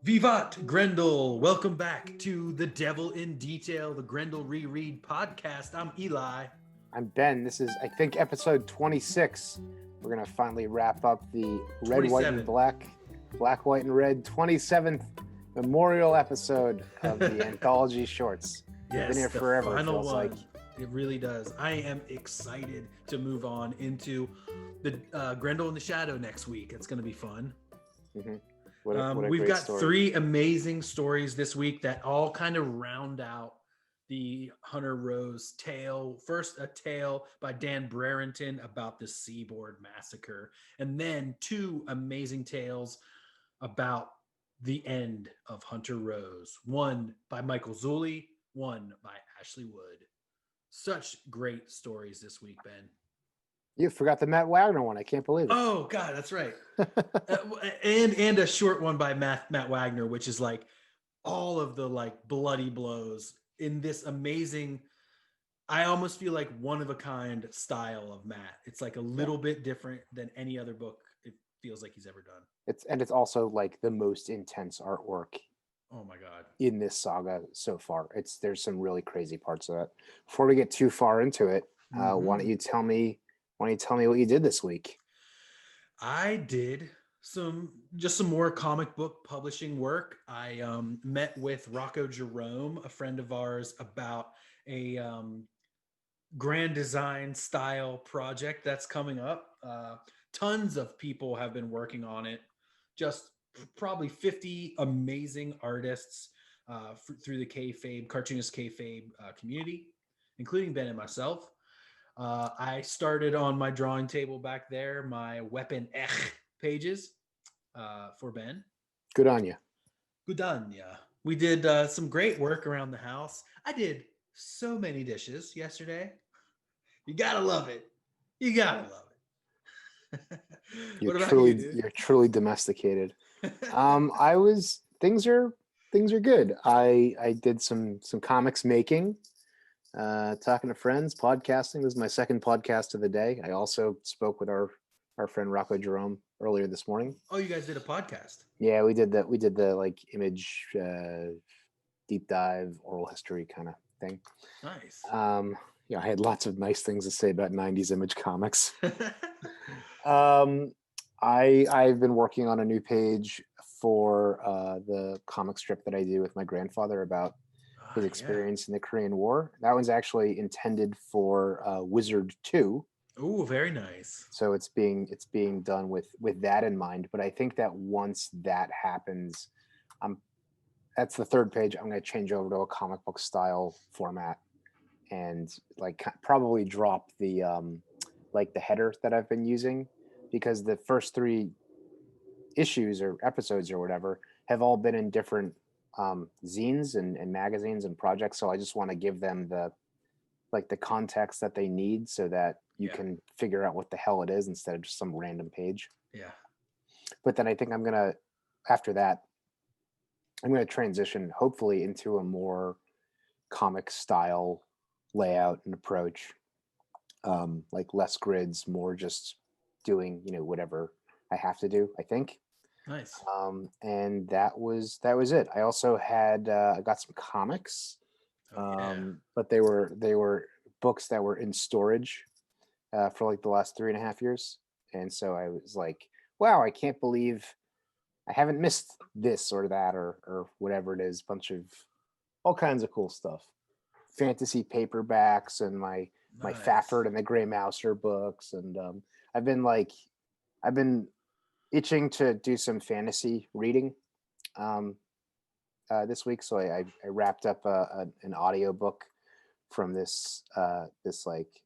Vivat Grendel! Welcome back to The Devil in Detail, the Grendel Reread podcast. I'm Eli. I'm Ben. This is, I think, episode 26. We're going to finally wrap up the red, white, and 27. black, white, and red 27th memorial episode of the anthology shorts. Yes, been here the forever, final it feels one. like. It really does. I am excited to move on into the Grendel in the Shadow next week. It's going to be fun. Mm-hmm. What a We've great got story. 3 amazing stories this week that all kind of round out the Hunter Rose tale. First, a tale by Dan Brereton about the Seaboard Massacre, and then 2 amazing tales about the end of Hunter Rose. One by Michael Zulli, one by Ashley Wood. Such great stories this week, Ben. You forgot the Matt Wagner one. I can't believe it. Oh God, that's right. And a short one by Matt Wagner, which is like all of the like bloody blows in this amazing, I almost feel like one of a kind style of Matt. It's like a little bit different than any other book it feels like he's ever done. It's also like the most intense artwork. Oh my God. In this saga so far. There's some really crazy parts of it. Before we get too far into it, why don't you tell me what you did this week? I did some more comic book publishing work. I met with Rocco Jerome, a friend of ours, about a grand design style project that's coming up. Tons of people have been working on it. Just probably 50 amazing artists through the cartoonist kayfabe community, including Ben and myself. I started on my drawing table back there, my Weapon Ech pages for Ben. Good on you. Good on ya. We did some great work around the house. I did so many dishes yesterday. You gotta love it. You gotta love it. You're truly domesticated. Things are good. I did some comics making. Talking to friends, podcasting. This is my second podcast of the day. I also spoke with our friend Rocco Jerome earlier this morning. Oh, you guys did a podcast? Yeah, we did that. We did the like image deep dive, oral history kind of thing. Nice. Yeah, I had lots of nice things to say about 90s image comics. I've been working on a new page for the comic strip that I do with my grandfather about his experience in the Korean War. That one's actually intended for Wizard 2. Oh, very nice. So it's being done with that in mind. But I think that once that happens, that's the 3rd page. I'm going to change over to a comic book style format and like probably drop the like the header that I've been using, because the first 3 issues or episodes or whatever have all been in different zines and magazines and projects. So I just want to give them the context that they need so that you can figure out what the hell it is instead of just some random page. Yeah. But then I think after that, I'm going to transition hopefully into a more comic style layout and approach. Like less grids, more just doing, whatever I have to do, I think. Nice. And that was it. I also had I got some comics, but they were books that were in storage for like the last 3.5 years, and so I was like, wow, I can't believe I haven't missed this or that or whatever it is. Bunch of all kinds of cool stuff, fantasy paperbacks, and my Fafford and the Grey Mouser books, and I've been itching to do some fantasy reading this week, so I wrapped up an audio book from this like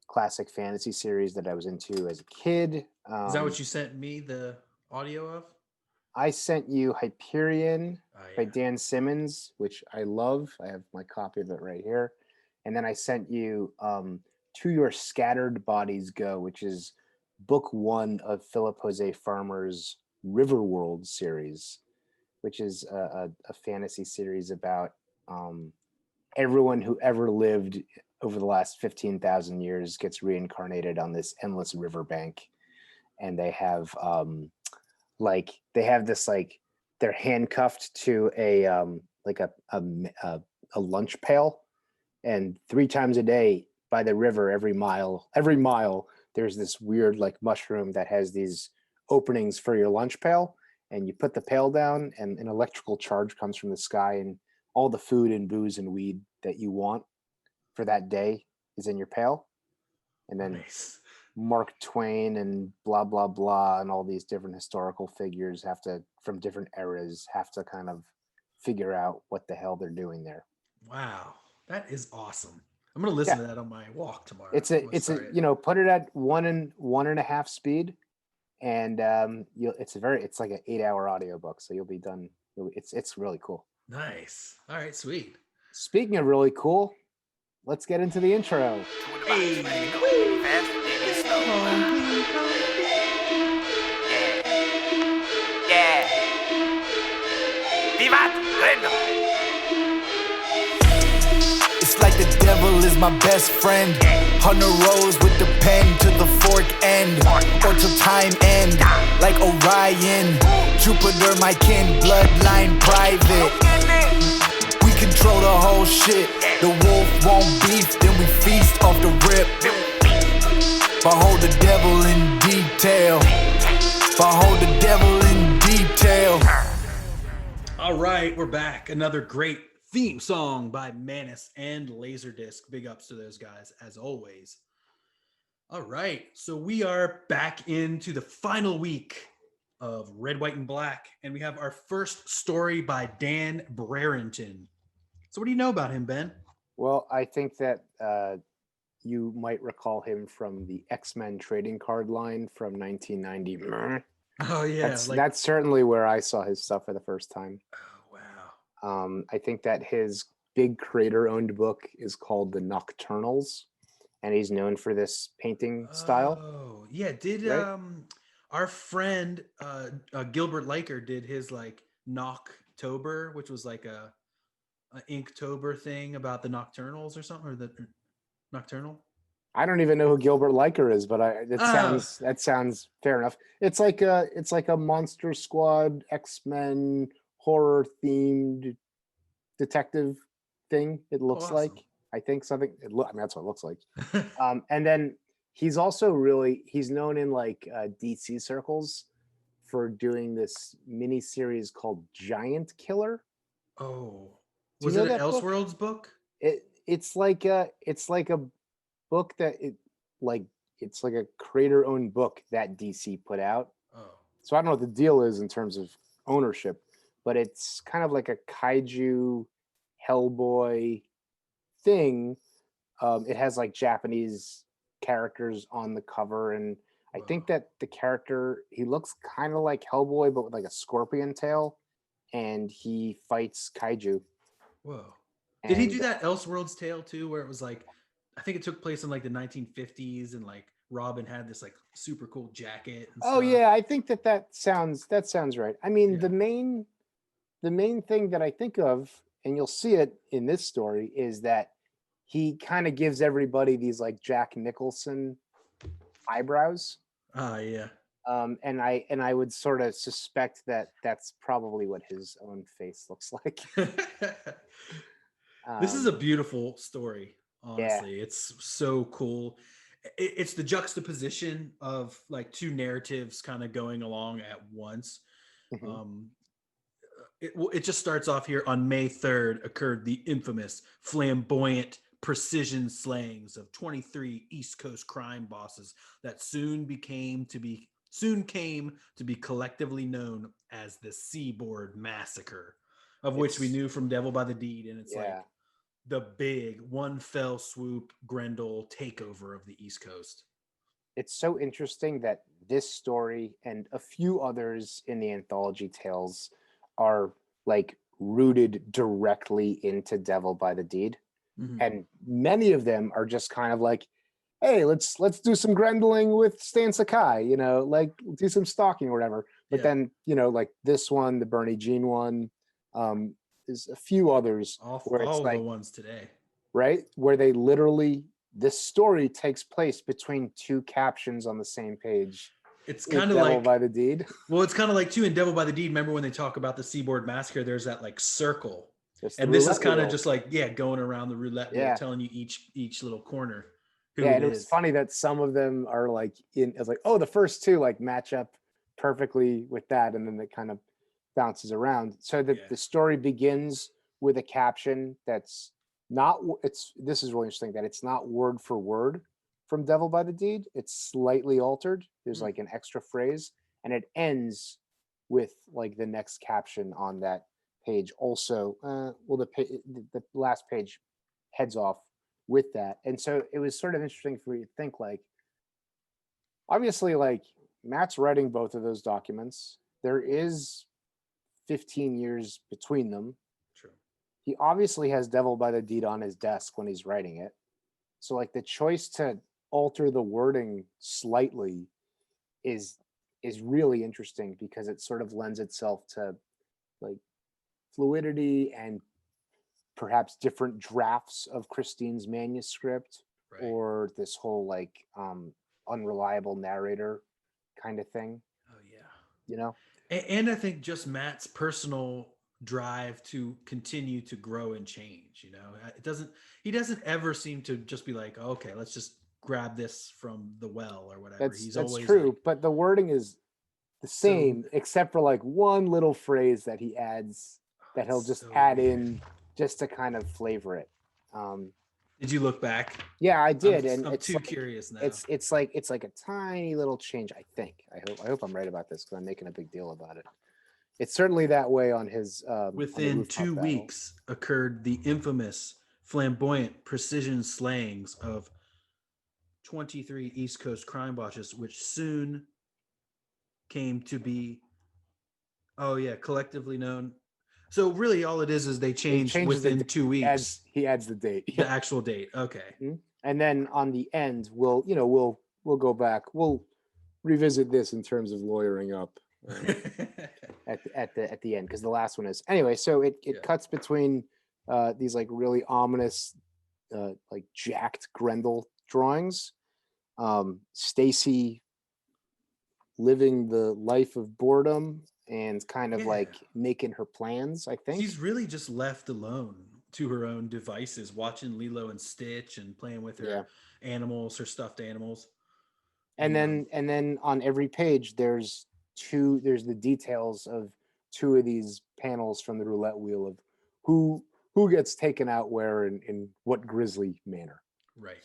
classic fantasy series that I was into as a kid. Is that what you sent me the audio of? I sent you Hyperion by Dan Simmons, which I love. I have my copy of it right here. And then I sent you To Your Scattered Bodies Go, which is book 1 of Philip Jose Farmer's Riverworld series, which is a fantasy series about everyone who ever lived over the last 15,000 years gets reincarnated on this endless riverbank. And they have this like they're handcuffed to a like a lunch pail, and 3 times a day by the river, every mile there's this weird like mushroom that has these openings for your lunch pail, and you put the pail down and an electrical charge comes from the sky, and all the food and booze and weed that you want for that day is in your pail. And then Nice. Mark Twain and blah blah blah and all these different historical figures from different eras have to kind of figure out what the hell they're doing there. Wow, that is awesome. I'm gonna listen to that on my walk tomorrow. It's a put it at 1.5 speed, and it's like an 8-hour audiobook, so you'll be done. It's really cool. Nice. All right, sweet. Speaking of really cool, let's get into the intro. Hey. Yeah. Vivat Grendel. It's like the devil is my best friend. On the roads with the pen to the fork end, or till time end. Like Orion, Jupiter, my kin, bloodline private. We control the whole shit. The wolf won't beef, then we feast off the rip. Behold the devil in detail. Behold the devil in detail. All right, we're back. Another great theme song by Manus and Laserdisc. Big ups to those guys, as always. All right, so we are back into the final week of Red, White, and Black, and we have our first story by Dan Brereton. So what do you know about him, Ben? Well, I think that you might recall him from the X-Men trading card line from 1990. Oh, yeah. That's certainly where I saw his stuff for the first time. Oh, wow. I think that his big creator-owned book is called The Nocturnals, and he's known for this painting style. Oh, yeah. Did right? Our friend Gilbert Liker did his like Knocktober, which was like a Inktober thing about the Nocturnals or something, or the Nocturnal? I don't even know who Gilbert Liker is, but that sounds fair enough. It's like a Monster Squad X-Men horror themed detective thing. It looks Awesome. like, I think something. That's what it looks like. And then he's also he's known in like DC circles for doing this mini series called Giant Killer. Oh, Was it an Elseworlds book? It's like a book that it's like a creator-owned book that DC put out. Oh, so I don't know what the deal is in terms of ownership, but it's kind of like a kaiju Hellboy thing. It has like Japanese characters on the cover, and I think that the character, he looks kind of like Hellboy but with like a scorpion tail, and he fights kaiju. Whoa. Did he do that Elseworlds Tale too, where it was like, I think it took place in like the 1950s, and like Robin had this like super cool jacket and stuff. Yeah, I think that sounds right. I mean, the main thing that I think of, and you'll see it in this story, is that he kind of gives everybody these like Jack Nicholson eyebrows. Yeah. And I would sort of suspect that that's probably what his own face looks like. This is a beautiful story. Honestly, Yeah. It's so cool. It's the juxtaposition of like two narratives kind of going along at once. Mm-hmm. It just starts off here. On May 3rd occurred the infamous, flamboyant precision slayings of 23 East Coast crime bosses that soon came to be collectively known as the Seaboard Massacre, of which we knew from Devil by the Deed, and it's like the big one fell swoop Grendel takeover of the East Coast. It's so interesting that this story and a few others in the anthology tales are like rooted directly into Devil by the Deed. Mm-hmm. And many of them are just kind of like, hey, let's do some Grendeling with Stan Sakai, like do some stalking or whatever. But then, like this one, the Bernie Jean one, there's a few others where it's all like the ones today, right? Where they literally, this story takes place between two captions on the same page. It's with kind of Devil like, by the Deed. well, it's kind of like too in Devil by the Deed. Remember when they talk about the Seaboard Massacre? There's that like circle, Just the and this is roulette kind of wheel. just like going around the roulette wheel, Yeah. telling you each little corner who Yeah, it and it was is. funny that some of them are like it's like, oh, the first two like match up perfectly with that, and then it kind of bounces around. So the story begins with a caption that's not this is really interesting that it's not word for word from Devil by the Deed. It's slightly altered. There's like an extra phrase, and it ends with like the next caption on that page. Also, the last page heads off with that, and so it was sort of interesting for you to think like, obviously, like Matt's writing both of those documents. There is 15 years between them. True. He obviously has Devil by the Deed on his desk when he's writing it. So like the choice to alter the wording slightly is really interesting because it sort of lends itself to like fluidity and perhaps different drafts of Christine's manuscript, Right. or this whole like unreliable narrator kind of thing. Oh yeah. You know? And I think just Matt's personal drive to continue to grow and change. He doesn't ever seem to just be like, oh, okay, let's just grab this from the well or whatever. That's always true, like, but the wording is the same except for like one little phrase that he adds that he'll just add in just to kind of flavor it. Did you look back? Yeah, I did, I'm it's too like, curious now. It's like a tiny little change. I think. I hope I'm right about this because I'm making a big deal about it. It's certainly that way on his. Within 2 weeks occurred the infamous, flamboyant precision slayings of 23 East Coast crime bosses, which soon came to be, collectively known. So really, all it is they changed within 2 weeks. He adds the date, the actual date. Okay. And then on the end, we'll go back. We'll revisit this in terms of lawyering up at the end because the last one is anyway. So it cuts between these like really ominous, like jacked Grendel drawings. Stacy living the life of boredom and kind of like making her plans. I think she's really just left alone to her own devices, watching Lilo and Stitch and playing with her animals, her stuffed animals. And then on every page there's the details of two of these panels from the roulette wheel of who gets taken out where and in what grisly manner. Right.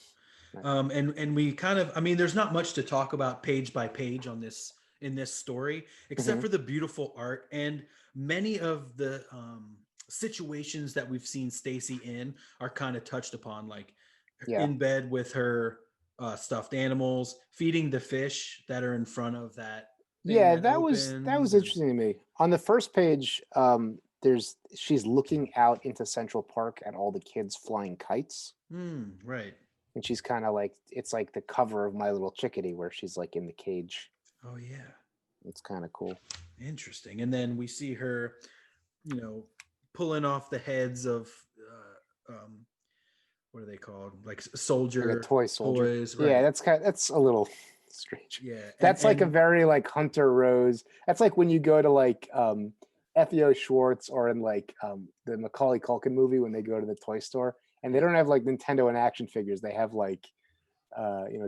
And we kind of, there's not much to talk about page by page on this in this story, except for the beautiful art and many of the situations that we've seen Stacy in are kind of touched upon, like in bed with her stuffed animals, feeding the fish that are in front of that. That was interesting to me. On the first page, she's looking out into Central Park at all the kids flying kites. Right. And she's kind of like, it's like the cover of My Little Chickadee where she's like in the cage. Oh yeah. It's kind of cool. Interesting. And then we see her, pulling off the heads of what are they called? Like soldier, like a toy soldier. Toys, right? Yeah, that's a little strange. Yeah. That's like a very like Hunter Rose. That's like when you go to like Ethio Schwartz or in like the Macaulay Culkin movie when they go to the toy store and they don't have like Nintendo and action figures. They have like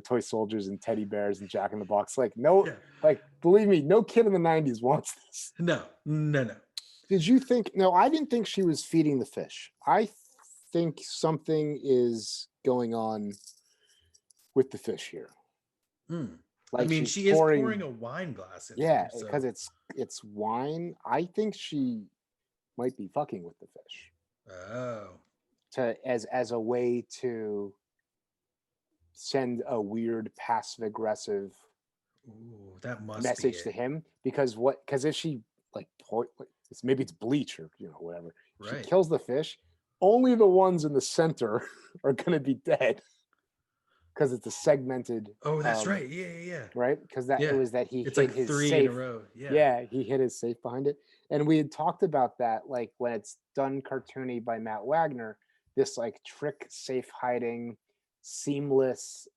toy soldiers and teddy bears and Jack in the Box. Like like believe me, no kid in the 90s wants this. No. Did you think? No, I didn't think she was feeding the fish. I think something is going on with the fish here. Like she is pouring a wine glass in. Yeah, because it's wine. I think she might be fucking with the fish. Oh. As a way to send a weird passive aggressive message to him because if she like maybe it's bleach or whatever, right. She kills the fish, only the ones in the center are going to be dead because it's a segmented. Oh, that's right. Yeah. Right, because it was that he it's hit like his 3 safe. in a row. Yeah, he hit his safe behind it, and we had talked about that like when it's done cartoony by Matt Wagner, this like trick safe hiding, seamless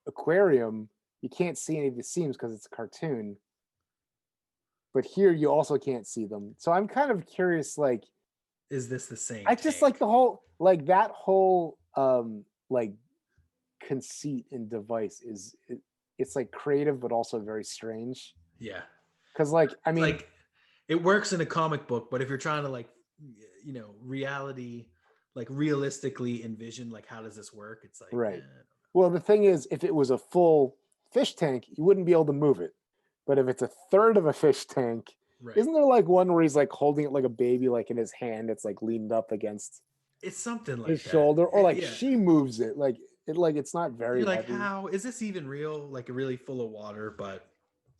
aquarium, you can't see any of the seams because it's a cartoon. But here you also can't see them. So I'm kind of curious, like, Is this the same? I just tank? like the whole, like that whole like conceit and device it's like creative but also very strange. Yeah. Because like, I mean, Like it works in a comic book, but if you're trying to like, reality, like realistically envision, like how does this work? It's like, right. Well, the thing is, if it was a full fish tank, you wouldn't be able to move it. But if it's a third of a fish tank, right. Isn't there like one where he's like holding it like a baby, like in his hand, it's like leaned up against It's something like his that. shoulder, or like Yeah. she moves it, like it's not very You're like, heavy. how is this even real? Like really full of water, but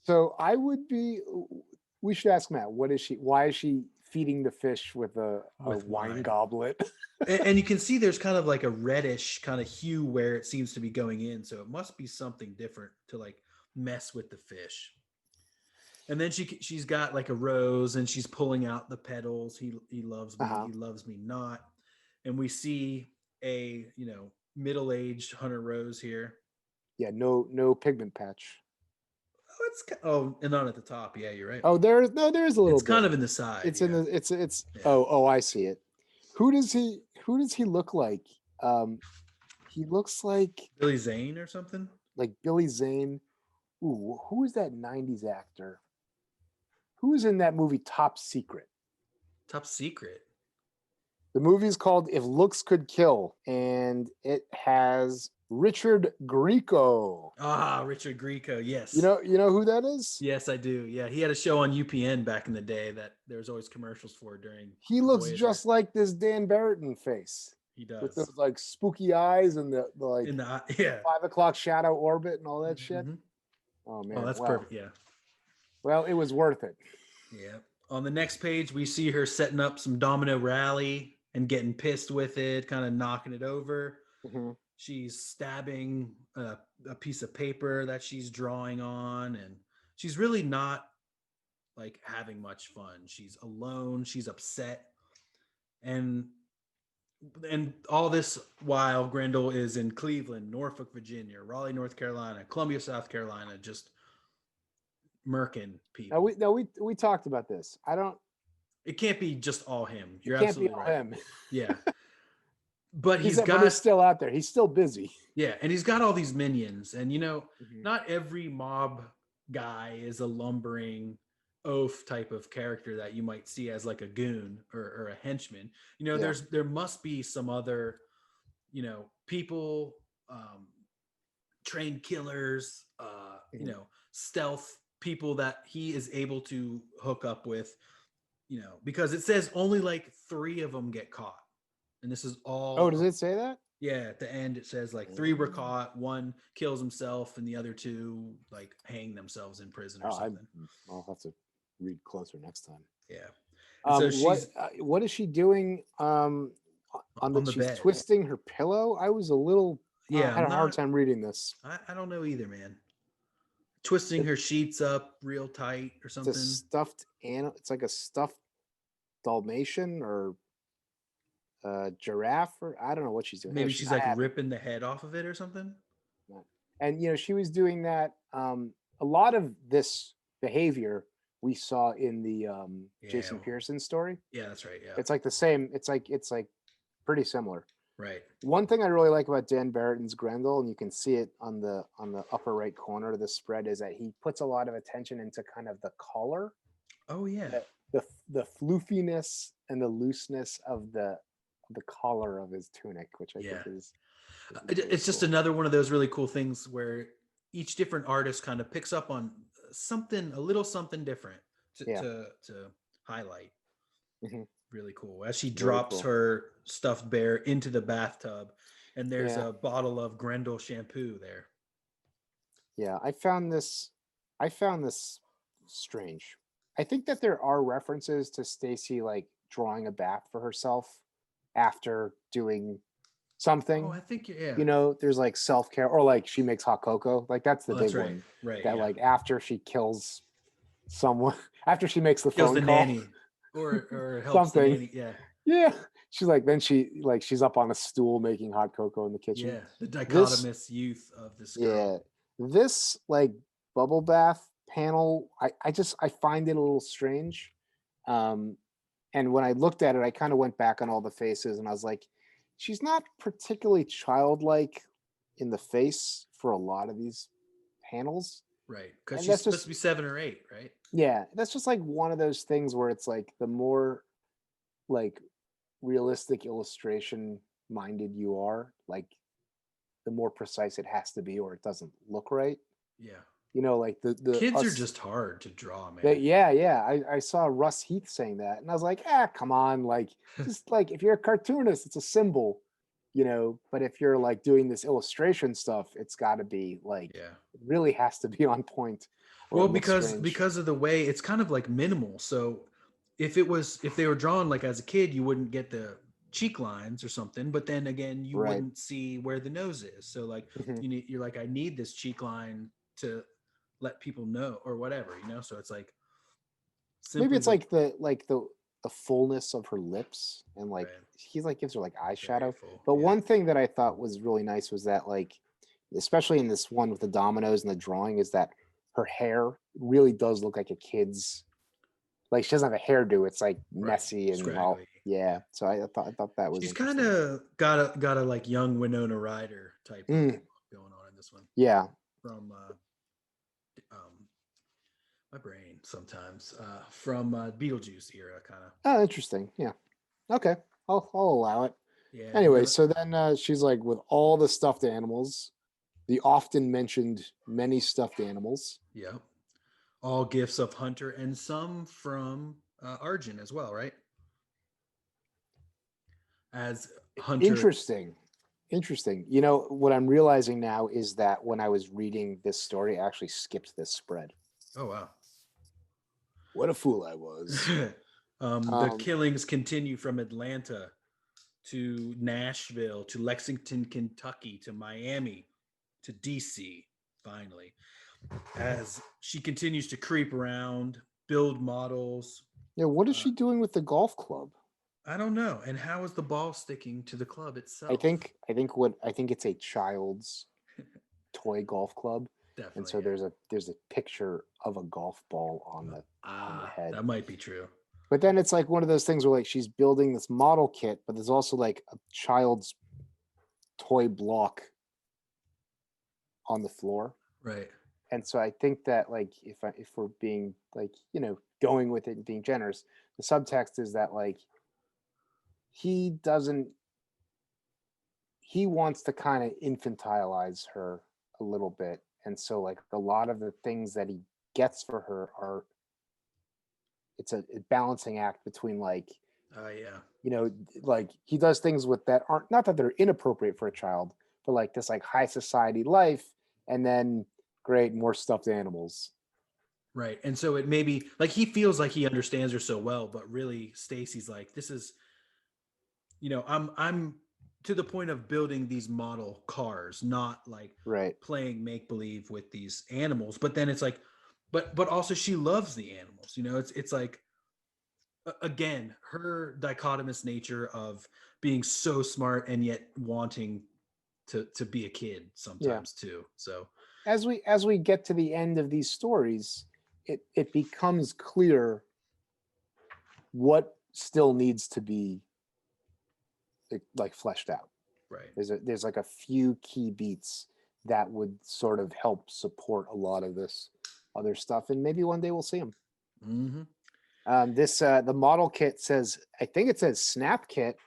So we should ask Matt, why is she feeding the fish with a With wine wine. goblet? and you can see there's kind of like a reddish kind of hue where it seems to be going in, so it must be something different to like mess with the fish. And then she's got like a rose and she's pulling out the petals. He loves me, he loves me not. And we see a middle-aged Hunter Rose here. Yeah, no pigment patch. And not at the top. Yeah, you're right. Oh, there is a little. It's bit. kind of in the side. It's yeah. in the it's Yeah. Oh, I see it. Who does he look like? He looks like Billy Zane or something. Like Billy Zane. Ooh, who is that 90s actor? Who was in that movie Top Secret? Top Secret. The movie's called If Looks Could Kill, and it has Richard Grieco. Ah, Richard Grieco. Yes. You know who that is? Yes, I do. Yeah, he had a show on UPN back in the day that there was always commercials for during. He looks Voyager. just like this Dan Brereton face. He does. With those like spooky eyes and the like in the 5 o'clock shadow orbit and all that shit. Mhm. Oh man. Oh, that's perfect. Yeah. Well, it was worth it. Yeah. On the next page, we see her setting up some domino rally and getting pissed with it, kind of knocking it over. Mm-hmm. She's stabbing a piece of paper that she's drawing on, and she's really not like having much fun. She's alone. She's upset. And all this while Grendel is in Cleveland, Norfolk, Virginia, Raleigh, North Carolina, Columbia, South Carolina, just murking people. Now we talked about this. It can't be just all him. You're can't be absolutely all right. him. Yeah. But he's still out there. He's still busy. Yeah, and he's got all these minions, and not every mob guy is a lumbering oaf type of character that you might see as like a goon or a henchman. There must be some other people, trained killers, stealth people that he is able to hook up with, because it says only like 3 of them get caught, and this is all. Oh, does it say that? Yeah, at the end it says like 3 were caught, 1 kills himself, and the other 2 like hang themselves in prison or something. I'll have to read closer next time. Yeah. So what is she doing? She's bed. Twisting her pillow. I was a little. I had a hard time reading this. I don't know either, man. Twisting her sheets up real tight or something. It's a stuffed animal. It's like a stuffed Dalmatian or giraffe, or I don't know what she's doing. Maybe she's like ripping the head off of it or something. And she was doing that. A lot of this behavior we saw in the Jason Pearson story. Yeah, that's right. Yeah, it's like the same. It's like pretty similar. Right. One thing I really like about Dan Brereton's Grendel, and you can see it on the upper right corner of the spread, is that he puts a lot of attention into kind of the color. Oh yeah. The floofiness and the looseness of the collar of his tunic, which I think is it's just another one of those really cool things where each different artist kind of picks up on a little something different to highlight. Mm-hmm. Really cool. As she drops her stuffed bear into the bathtub, and there's a bottle of Grendel shampoo there. Yeah, I found this strange. I think that there are references to Stacy like drawing a bath for herself after doing something. Oh, I think there's like self-care, or like she makes hot cocoa. Like that's the big one. Right. That like after she kills someone, after she makes the kills phone the call, nanny or helps something. the nanny. Yeah. Yeah. She's like, then she's up on a stool making hot cocoa in the kitchen. Yeah, the This, dichotomous youth of this yeah, girl. this like bubble bath panel, I find it a little strange. And when I looked at it, I kind of went back on all the faces and I was like, she's not particularly childlike in the face for a lot of these panels. Right, because And she's that's supposed just, to be 7 or 8, right? yeah, that's just like one of those things where it's like the more like realistic illustration minded you are, like the more precise it has to be or it doesn't look right. Yeah. You know, like the Kids are us, just hard to draw, man. yeah. I saw Russ Heath saying that, and I was like, come on, like just like if you're a cartoonist, it's a symbol, you know. But if you're like doing this illustration stuff, it's got to be like Yeah. it really has to be on point. Or Well, it looks strange. because of the way it's kind of like minimal. So if they were drawn like as a kid, you wouldn't get the cheek lines or something. But then again, you Right. wouldn't see where the nose is. So like you're like, I need this cheek line to let people know or whatever, you know. So it's like Maybe it's the, like the fullness of her lips and like right. he like gives her like Very eyeshadow. full, But yeah. one thing that I thought was really nice was that like especially in this one with the dominoes and the drawing is that her hair really does look like a kid's. Like she doesn't have a hairdo; it's like messy and all. Scraggly. Yeah, so I thought that was. She's kind interesting. of got a like young Winona Ryder type of look going on in this one. Yeah, From my brain sometimes from Beetlejuice era kind of. oh, interesting. Yeah, okay, I'll allow it. Yeah. Anyway, so then she's like with all the stuffed animals, the often mentioned many stuffed animals. Yeah. All gifts of Hunter and some from Arjun as well, right? As Hunter. Interesting. You know what I'm realizing now is that when I was reading this story, I actually skipped this spread. Oh wow. What a fool I was. The killings continue from Atlanta to Nashville to Lexington, Kentucky to Miami to DC, finally, as she continues to creep around, build models. Yeah, what is she doing with the golf club? I don't know. And how is the ball sticking to the club itself? I think it's a child's toy golf club. Definitely, and so there's a picture of a golf ball on the head. That might be true. But then it's like one of those things where like she's building this model kit, but there's also like a child's toy block on the floor. Right. And so I think that like if we're being like, you know, going with it and being generous, the subtext is that like he wants to kind of infantilize her a little bit. And so like a lot of the things that he gets for her are it's a balancing act between like you know, like he does things with that aren't not that they're inappropriate for a child, but like this like high society life, and then great more stuffed animals. Right. And so it may be like he feels like he understands her so well, but really Stacy's like, this is, you know, I'm to the point of building these model cars, not like playing make believe with these animals. But then it's like, but also she loves the animals, you know. It's like again her dichotomous nature of being so smart and yet wanting to be a kid sometimes too. So as we get to the end of these stories, it becomes clear what still needs to be like fleshed out. Right. There's like a few key beats that would sort of help support a lot of this other stuff, and maybe one day we'll see them. The model kit says, I think it says snap kit,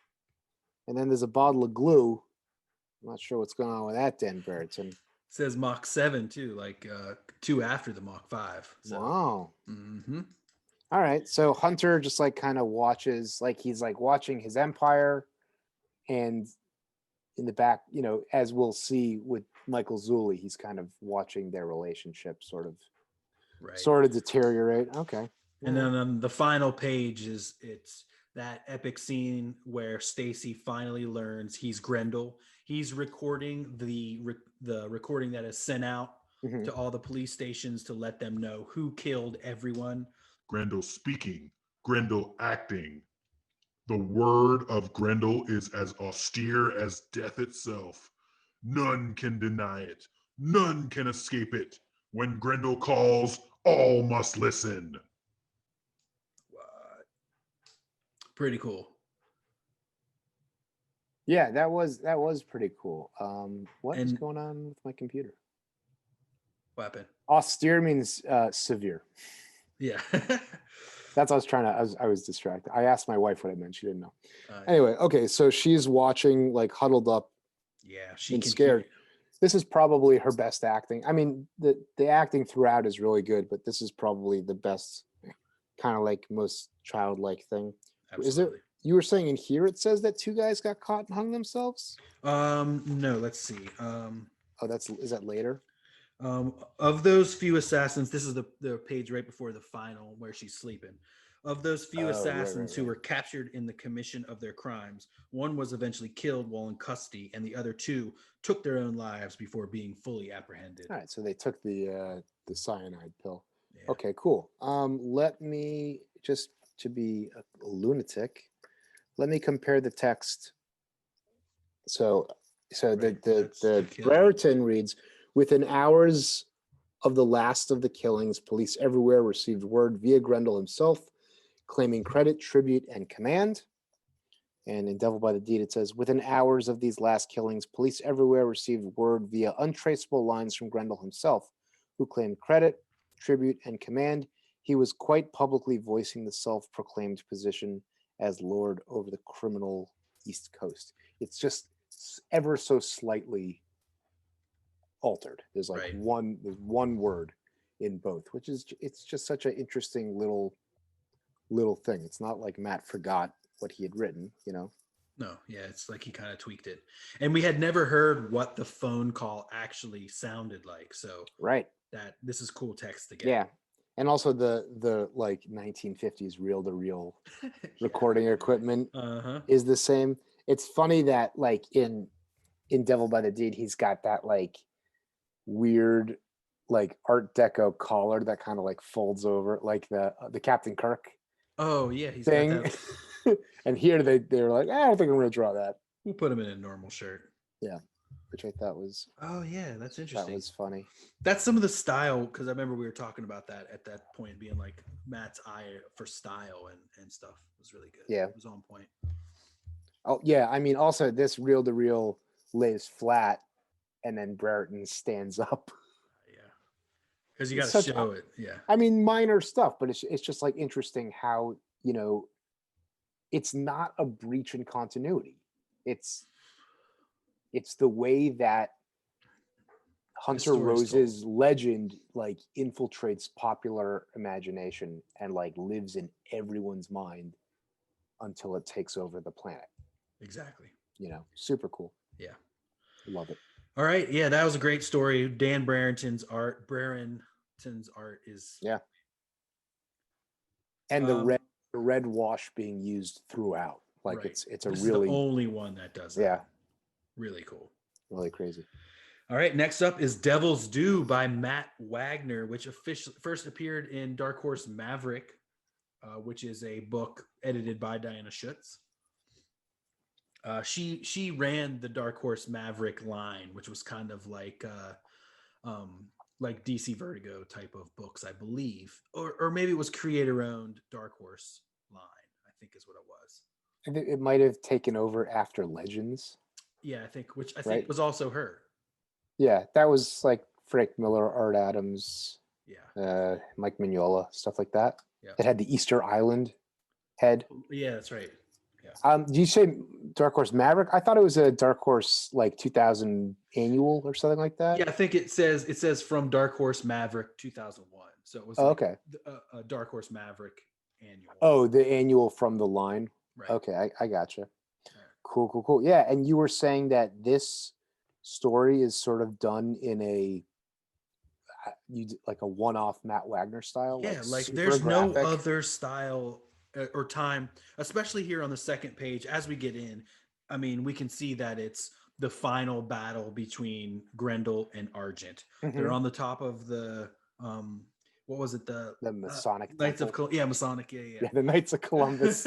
and then there's a bottle of glue. I'm not sure what's going on with that, Dan Brereton. It says Mach 7 too, like 2 after the Mach 5. So. Wow. All right, so Hunter just like kind of watches, like he's like watching his empire, and in the back, you know, as we'll see with Michael Zulli, he's kind of watching their relationship sort of deteriorate. Okay. And then on the final page it's that epic scene where Stacy finally learns he's Grendel. He's recording the recording that is sent out to all the police stations to let them know who killed everyone. Grendel speaking, Grendel acting. The word of Grendel is as austere as death itself. None can deny it. None can escape it. When Grendel calls, all must listen. What? Pretty cool. Yeah, that was pretty cool. What is And- going on with my computer? Weapon. Austere means severe. Yeah. That's what I was trying to. I was distracted. I asked my wife what it meant. She didn't know. Uh, Anyway, okay, so she's watching, like, huddled up yeah, she and can scared. hear- This is probably her best acting. I mean, the acting throughout is really good, but this is probably the best, kind of like most childlike thing. Absolutely. You were saying in here it says that 2 guys got caught and hung themselves? No, let's see. Oh, is that later? Of those few assassins, this is the page right before the final where she's sleeping. Of those few Oh, right, assassins who right. were captured in the commission of their crimes, one was eventually killed while in custody, and the other 2 took their own lives before being fully apprehended. All right, so they took the cyanide pill. Yeah. Okay, cool. Let me, just to be a lunatic, let me compare the text. So Right, that's the the killing. Brereton reads, within hours of the last of the killings, police everywhere received word via Grendel himself, claiming credit, tribute, and command. And in Devil by the Deed, it says, within hours of these last killings, police everywhere received word via untraceable lines from Grendel himself, who claimed credit, tribute, and command. He was quite publicly voicing the self-proclaimed position as lord over the criminal East Coast. It's just ever so slightly altered. There's like Right. one word in both, which is, it's just such an interesting little thing. It's not like Matt forgot what he had written, you know? No, yeah, it's like he kind of tweaked it. And we had never heard what the phone call actually sounded like. So Right. that this is cool text to get. Yeah. And also the like 1950s reel-to-reel recording equipment Uh-huh. is the same. It's funny that, like, in Devil by the Deed, he's got that like weird like Art Deco collar that kind of like folds over, like the Captain Kirk Oh yeah, he's thing. got that. And here they were like, I don't think I'm going to draw that, We'll put him in a normal shirt. which I thought was Oh yeah, that's interesting. that was funny. That's some of the style, because I remember we were talking about that at that point, being like Matt's eye for style and stuff was really good. Yeah. It was on point. Oh yeah, I mean, also this reel-to-reel lays flat, and then Brereton stands up. Yeah. Because you got It's to such show it. Yeah. I mean, minor stuff, but it's just like interesting how, you know, it's not a breach in continuity. It's the way that Hunter story's Rose's legend like infiltrates popular imagination and like lives in everyone's mind until it takes over the planet. Exactly. You know, super cool. Yeah. Love it. All right. Yeah, that was a great story. Dan Brereton's art is Yeah. And the Um, red wash being used throughout. Like right. it's a This really is the only one that does that. Yeah. Really cool. really crazy. All right, next up is Devil's Due by Matt Wagner, which first appeared in Dark Horse Maverick, which is a book edited by Diana Schutz. She ran the Dark Horse Maverick line, which was kind of like DC Vertigo type of books, I believe, or maybe it was creator-owned Dark Horse line, I think is what it was. I think it might have taken over after Legends. Yeah, which I think Right. was also her. Yeah, that was like Frank Miller, Art Adams, Yeah, Mike Mignola, stuff like that. Yeah. It had the Easter Island head. yeah, that's right. Yeah. Do you say Dark Horse Maverick? I thought it was a Dark Horse like 2000 annual or something like that. Yeah, I think it says from Dark Horse Maverick 2001. So it was Okay. a Dark Horse Maverick annual. Oh, the annual from the line. right. Okay, I gotcha. Right. Cool. Yeah, and you were saying that this story is sort of done in a like a one-off Matt Wagner style. Yeah, like super there's no graphic. other style or time, especially here on the second page. As we get in, I mean, we can see that it's the final battle between Grendel and Argent. Mhm. They're on the top of the what was it? The Masonic Knights Temple. of Masonic. Yeah. Yeah, the Knights of Columbus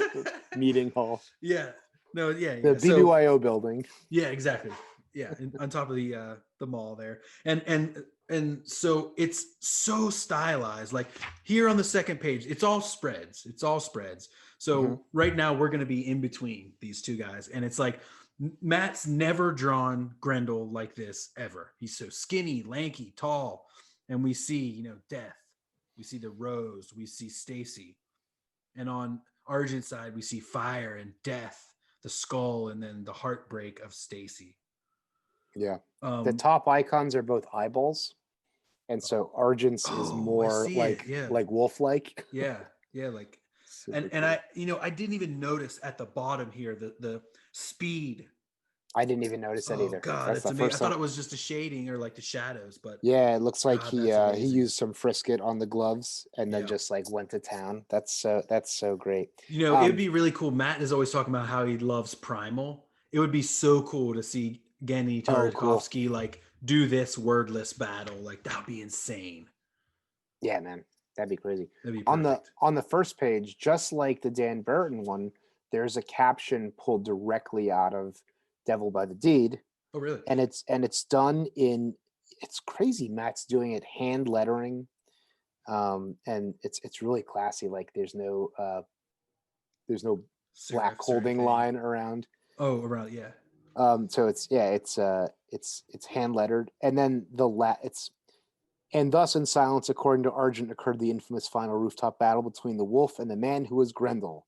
meeting hall. Yeah. No, yeah. The BBYO building. Yeah, exactly. Yeah, on top of the mall there, and so it's so stylized. Like here on the second page, it's all spreads. So right now we're going to be in between these two guys, and it's like Matt's never drawn Grendel like this ever. He's so skinny, lanky, tall, and we see death. We see the rose. We see Stacy, and on Argent's side we see fire and death, the skull, and then the heartbreak of Stacy. Yeah. The top icons are both eyeballs. And so Argent's is more like wolf-like. Yeah. Like, and I didn't even notice at the bottom here, the speed. I didn't even notice that either. God, that's amazing. I thought it was just a shading or like the shadows, but yeah, it looks like he used some Frisket on the gloves and then just like went to town. That's so great. It would be really cool. Matt is always talking about how he loves Primal. It would be so cool to see Genny Tartakovsky like do this wordless battle. Like that would be insane. Yeah, man, that'd be crazy. That'd be on the first page, just like the Dan Brereton one, there's a caption pulled directly out of Devil by the Deed. Oh, really? And it's done in, it's crazy. Matt's doing it hand lettering, and it's really classy. Like there's no black holding line around. Oh, around, yeah. So it's hand lettered, and then and thus in silence, according to Argent, occurred the infamous final rooftop battle between the wolf and the man who was Grendel.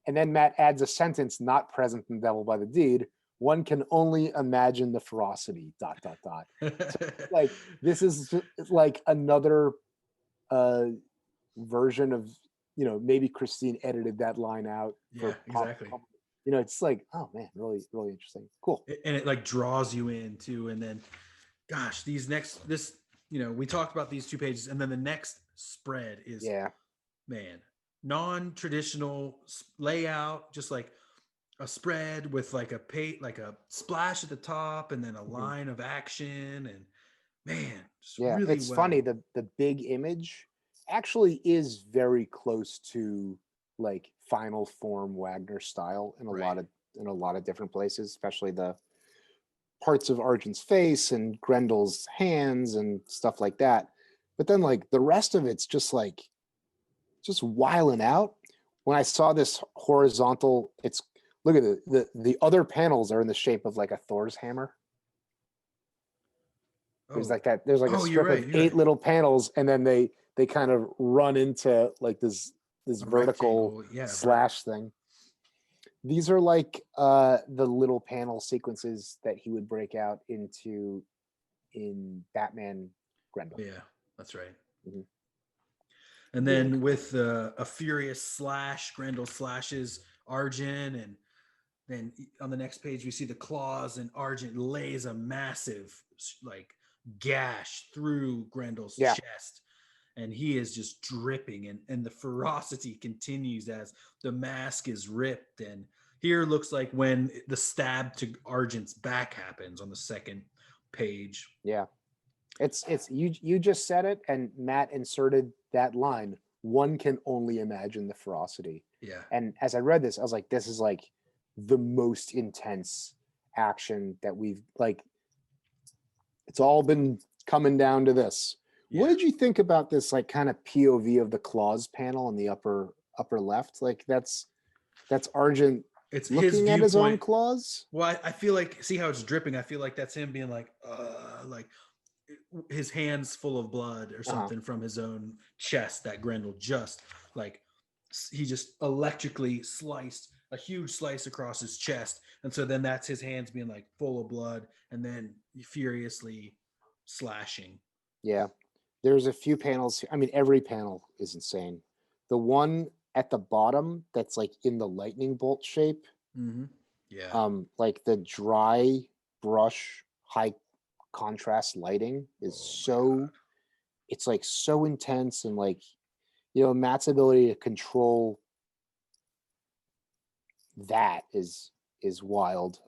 And then Matt adds a sentence not present in Devil by the Deed. One can only imagine the ferocity, ... So, like, this is like another version of, maybe Christine edited that line out. Yeah, exactly. It's like, oh man, really, really interesting. Cool. And it like draws you in too. And then, gosh, we talked about these two pages, and then the next spread is, man, non-traditional layout, just like a spread with like a splash at the top and then a line of action, and man, really it's funny. The big image actually is very close to like final form Wagner style in a lot of different places, especially the parts of Argent's face and Grendel's hands and stuff like that. But then like the rest of it's just wiling out. When I saw this horizontal, look at the other panels are in the shape of like a Thor's hammer. There's like that. There's like a strip of 8 little panels, and then they kind of run into like this vertical slash thing. These are like the little panel sequences that he would break out in Batman Grendel. Yeah, that's right. Mm-hmm. And then with a furious slash, Grendel slashes Argent, and then on the next page we see the claws, and Argent lays a massive like gash through Grendel's chest, and he is just dripping, and the ferocity continues as the mask is ripped. And here looks like when the stab to Argent's back happens on the second page. Yeah. It's you just said it, and Matt inserted that line. One can only imagine the ferocity. Yeah. And as I read this, I was like, this is like the most intense action that we've like. It's all been coming down to this. Yeah. What did you think about this like kind of POV of the claws panel in the upper left? Like that's Argent. It's looking his at his own claws. Well, I feel like, see how it's dripping. I feel like that's him being like his hands full of blood or something from his own chest that Grendel just like, he just electrically sliced a huge slice across his chest. And so then that's his hands being like full of blood and then furiously slashing. Yeah. There's a few panels. I mean, every panel is insane. The one at the bottom that's like in the lightning bolt shape. Mm-hmm. Yeah. Like the dry brush, high contrast lighting is it's like so intense, and like, Matt's ability to control that is wild.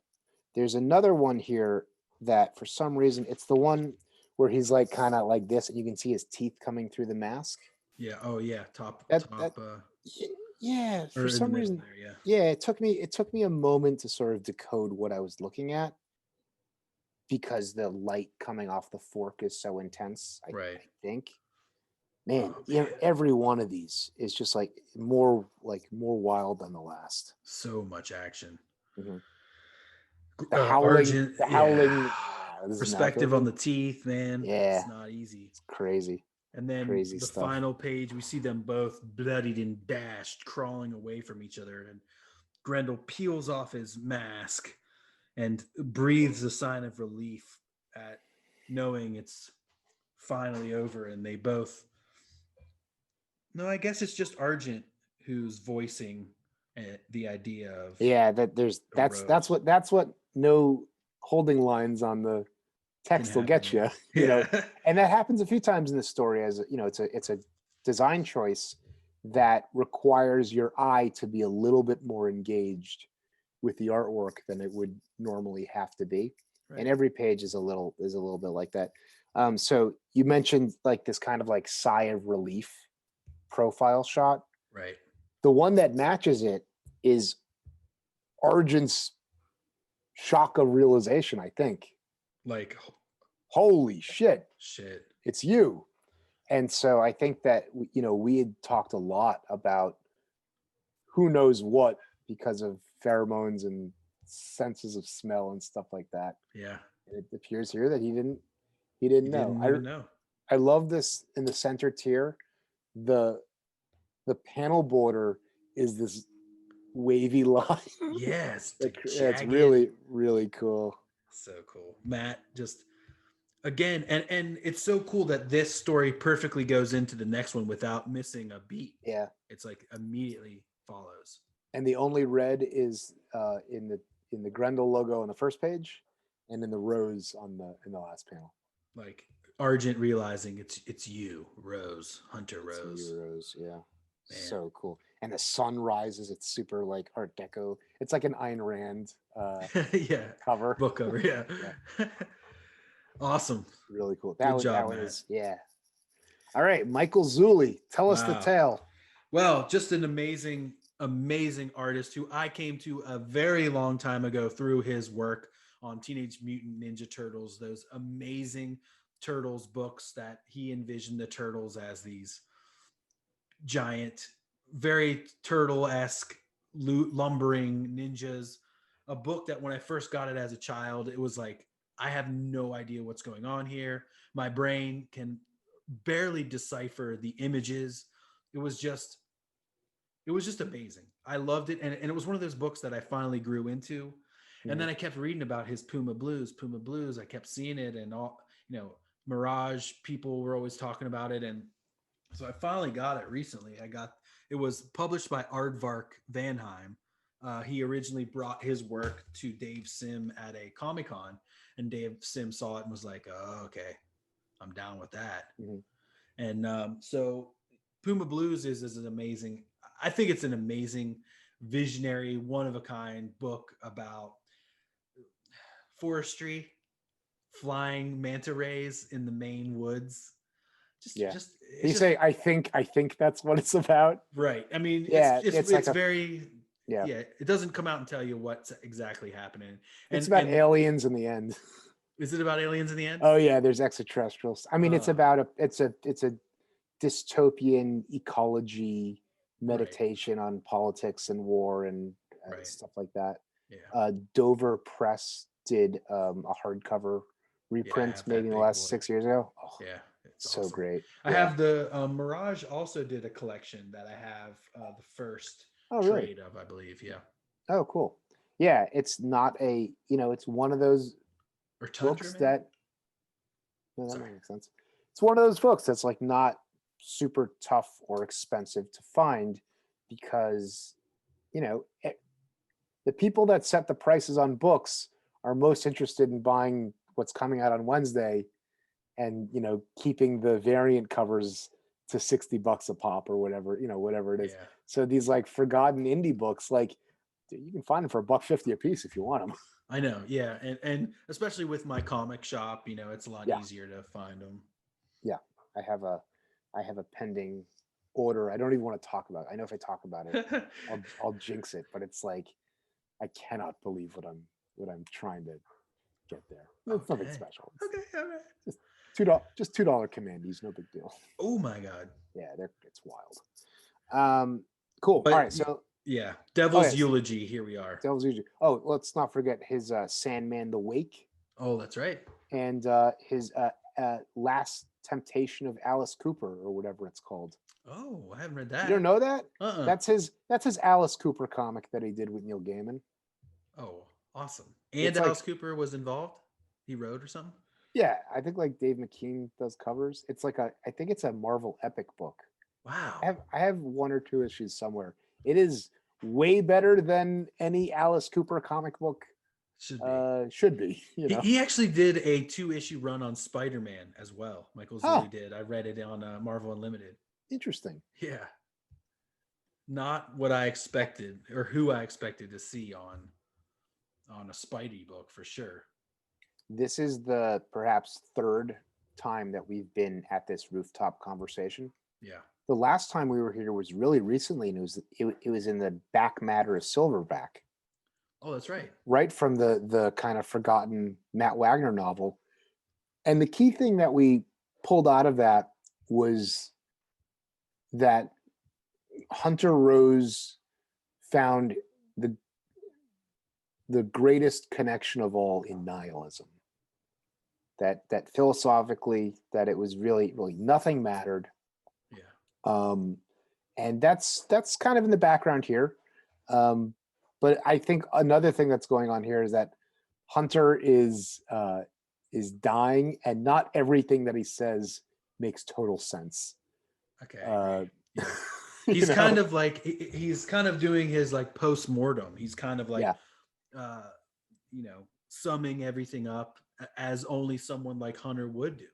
There's another one here that for some reason, it's the one where he's like kind of like this, and you can see his teeth coming through the mask. Yeah. Oh yeah. Top. That top. yeah, Or for in the some middle reason, there. Yeah. yeah, it took me a moment to sort of decode what I was looking at because the light coming off the fork is so intense. I Right. think. Man, Oh, yeah, man. every one of these is just like more wild than the last. So much action. Mhm. Argent. The Yeah. howling. This is mouth Perspective on organ. the teeth, man. Yeah, It's not easy. it's crazy, And then crazy the stuff. final page, we see them both bloodied and dashed, crawling away from each other. And Grendel peels off his mask and breathes a sign of relief at knowing it's finally over. And they both, no, I guess it's just Argent who's voicing the idea of Yeah, Rose. that's what no holding lines on the Can text will get you. happen. You know, Yeah. and that happens a few times in the story. As you know, it's a design choice that requires your eye to be a little bit more engaged with the artwork than it would normally have to be. Right. And every page is a little bit like that. So you mentioned like this kind of like sigh of relief profile shot. Right. The one that matches it is Argent's shock of realization, I think. Like, Holy shit, shit. it's you. And so I think that, you know, we had talked a lot about who knows what because of pheromones and senses of smell and stuff like that. Yeah. And it appears here that he didn't He know. didn't even know. I love this in the center tier. The panel border is this wavy line. Yeah, it's It's jagged. really, really cool. So cool. Matt just again, and it's so cool that this story perfectly goes into the next one without missing a beat. Yeah. It's like immediately follows. And the only red is in the Grendel logo on the first page, and in the rose in the last panel. Like Argent realizing it's you, Rose, Hunter It's Rose. you, Rose, yeah. Man. So cool. And the sun rises. It's super like Art Deco. It's like an Ayn Rand yeah. cover. Book cover, yeah. Yeah. Awesome. Really cool. Good job, that Matt. was, yeah. All right, Michael Zulli, tell us the Wow. tale. Well, just an amazing artist who I came to a very long time ago through his work on Teenage Mutant Ninja Turtles, those amazing Turtles books that he envisioned the Turtles as these giant, very turtle-esque lumbering ninjas. A book that when I first got it as a child, it was like, I have no idea what's going on here. My brain can barely decipher the images. It was just amazing. I loved it. And it was one of those books that I finally grew into. And then I kept reading about his Puma Blues. I kept seeing it, and all, you know, Mirage people were always talking about it. And so I finally got it recently. It was published by Aardvark Vanheim. He originally brought his work to Dave Sim at a Comic-Con, and Dave Sim saw it and was like, oh, okay, I'm down with that. Mm-hmm. And so Puma Blues is an amazing, I think it's an amazing, visionary, one-of-a-kind book about forestry, flying manta rays in the Maine woods. I think that's what it's about. Right. I mean, yeah, it's like very, yeah. It doesn't come out and tell you what's exactly happening. It's about aliens in the end. Is it about aliens in the end? Oh yeah, there's extraterrestrials. I mean, it's a dystopian ecology meditation on politics and war and stuff like that. Yeah. Dover Press did a hardcover reprint maybe in the last 6 years ago. Oh, yeah, it's so awesome. Great. I have the Mirage also did a collection that I have the first trade of, I believe. Yeah. Oh, cool. Yeah, it's not it's one of those books that. No, that makes sense. It's one of those books that's like not super tough or expensive to find because, the people that set the prices on books are most interested in buying what's coming out on Wednesday and, keeping the variant covers to $60 a pop or whatever, whatever it is. Yeah. So these like forgotten indie books, like You can find them for $1.50 a piece if you want them. I know, yeah, and especially with my comic shop, it's a lot Yeah. easier to find them. Yeah, I have a pending order. I don't even want to talk about it. I know if I talk about it, I'll jinx it. But it's like I cannot believe what I'm trying to get there. It's nothing Okay. special. Okay, all right. Just $2 commandees, no big deal. Oh my god. Yeah, it's wild. Cool. But all right, so yeah, Devil's yes. Eulogy. Here we are. Devil's Eulogy. Oh, let's not forget his Sandman: The Wake. Oh, that's right. And his Last Temptation of Alice Cooper, or whatever it's called. Oh, I haven't read that. You don't know that? Uh-uh. That's his Alice Cooper comic that he did with Neil Gaiman. Oh, awesome. And It's Alice Cooper was involved? He wrote or something? Yeah, I think like Dave McKean does covers. It's like I think it's a Marvel epic book. Wow. I have one or two issues somewhere. It is way better than any Alice Cooper comic book should be. He actually did a 2-issue run on Spider-Man as well. Michael Zulli did. I read it on Marvel Unlimited. Interesting. Yeah. Not what I expected or who I expected to see on a Spidey book for sure. This is the perhaps third time that we've been at this rooftop conversation. Yeah. The last time we were here was really recently, and it was in the back matter of Silverback. Oh, that's right. Right from the kind of forgotten Matt Wagner novel. And the key thing that we pulled out of that was that Hunter Rose found the greatest connection of all in nihilism. That philosophically, that it was really nothing mattered. Yeah. And that's kind of in the background here. But I think another thing that's going on here is that Hunter is dying, and not everything that he says makes total sense. Okay. Yeah. He's kind of like he's kind of doing his like post-mortem. He's kind of like summing everything up as only someone like Hunter would do.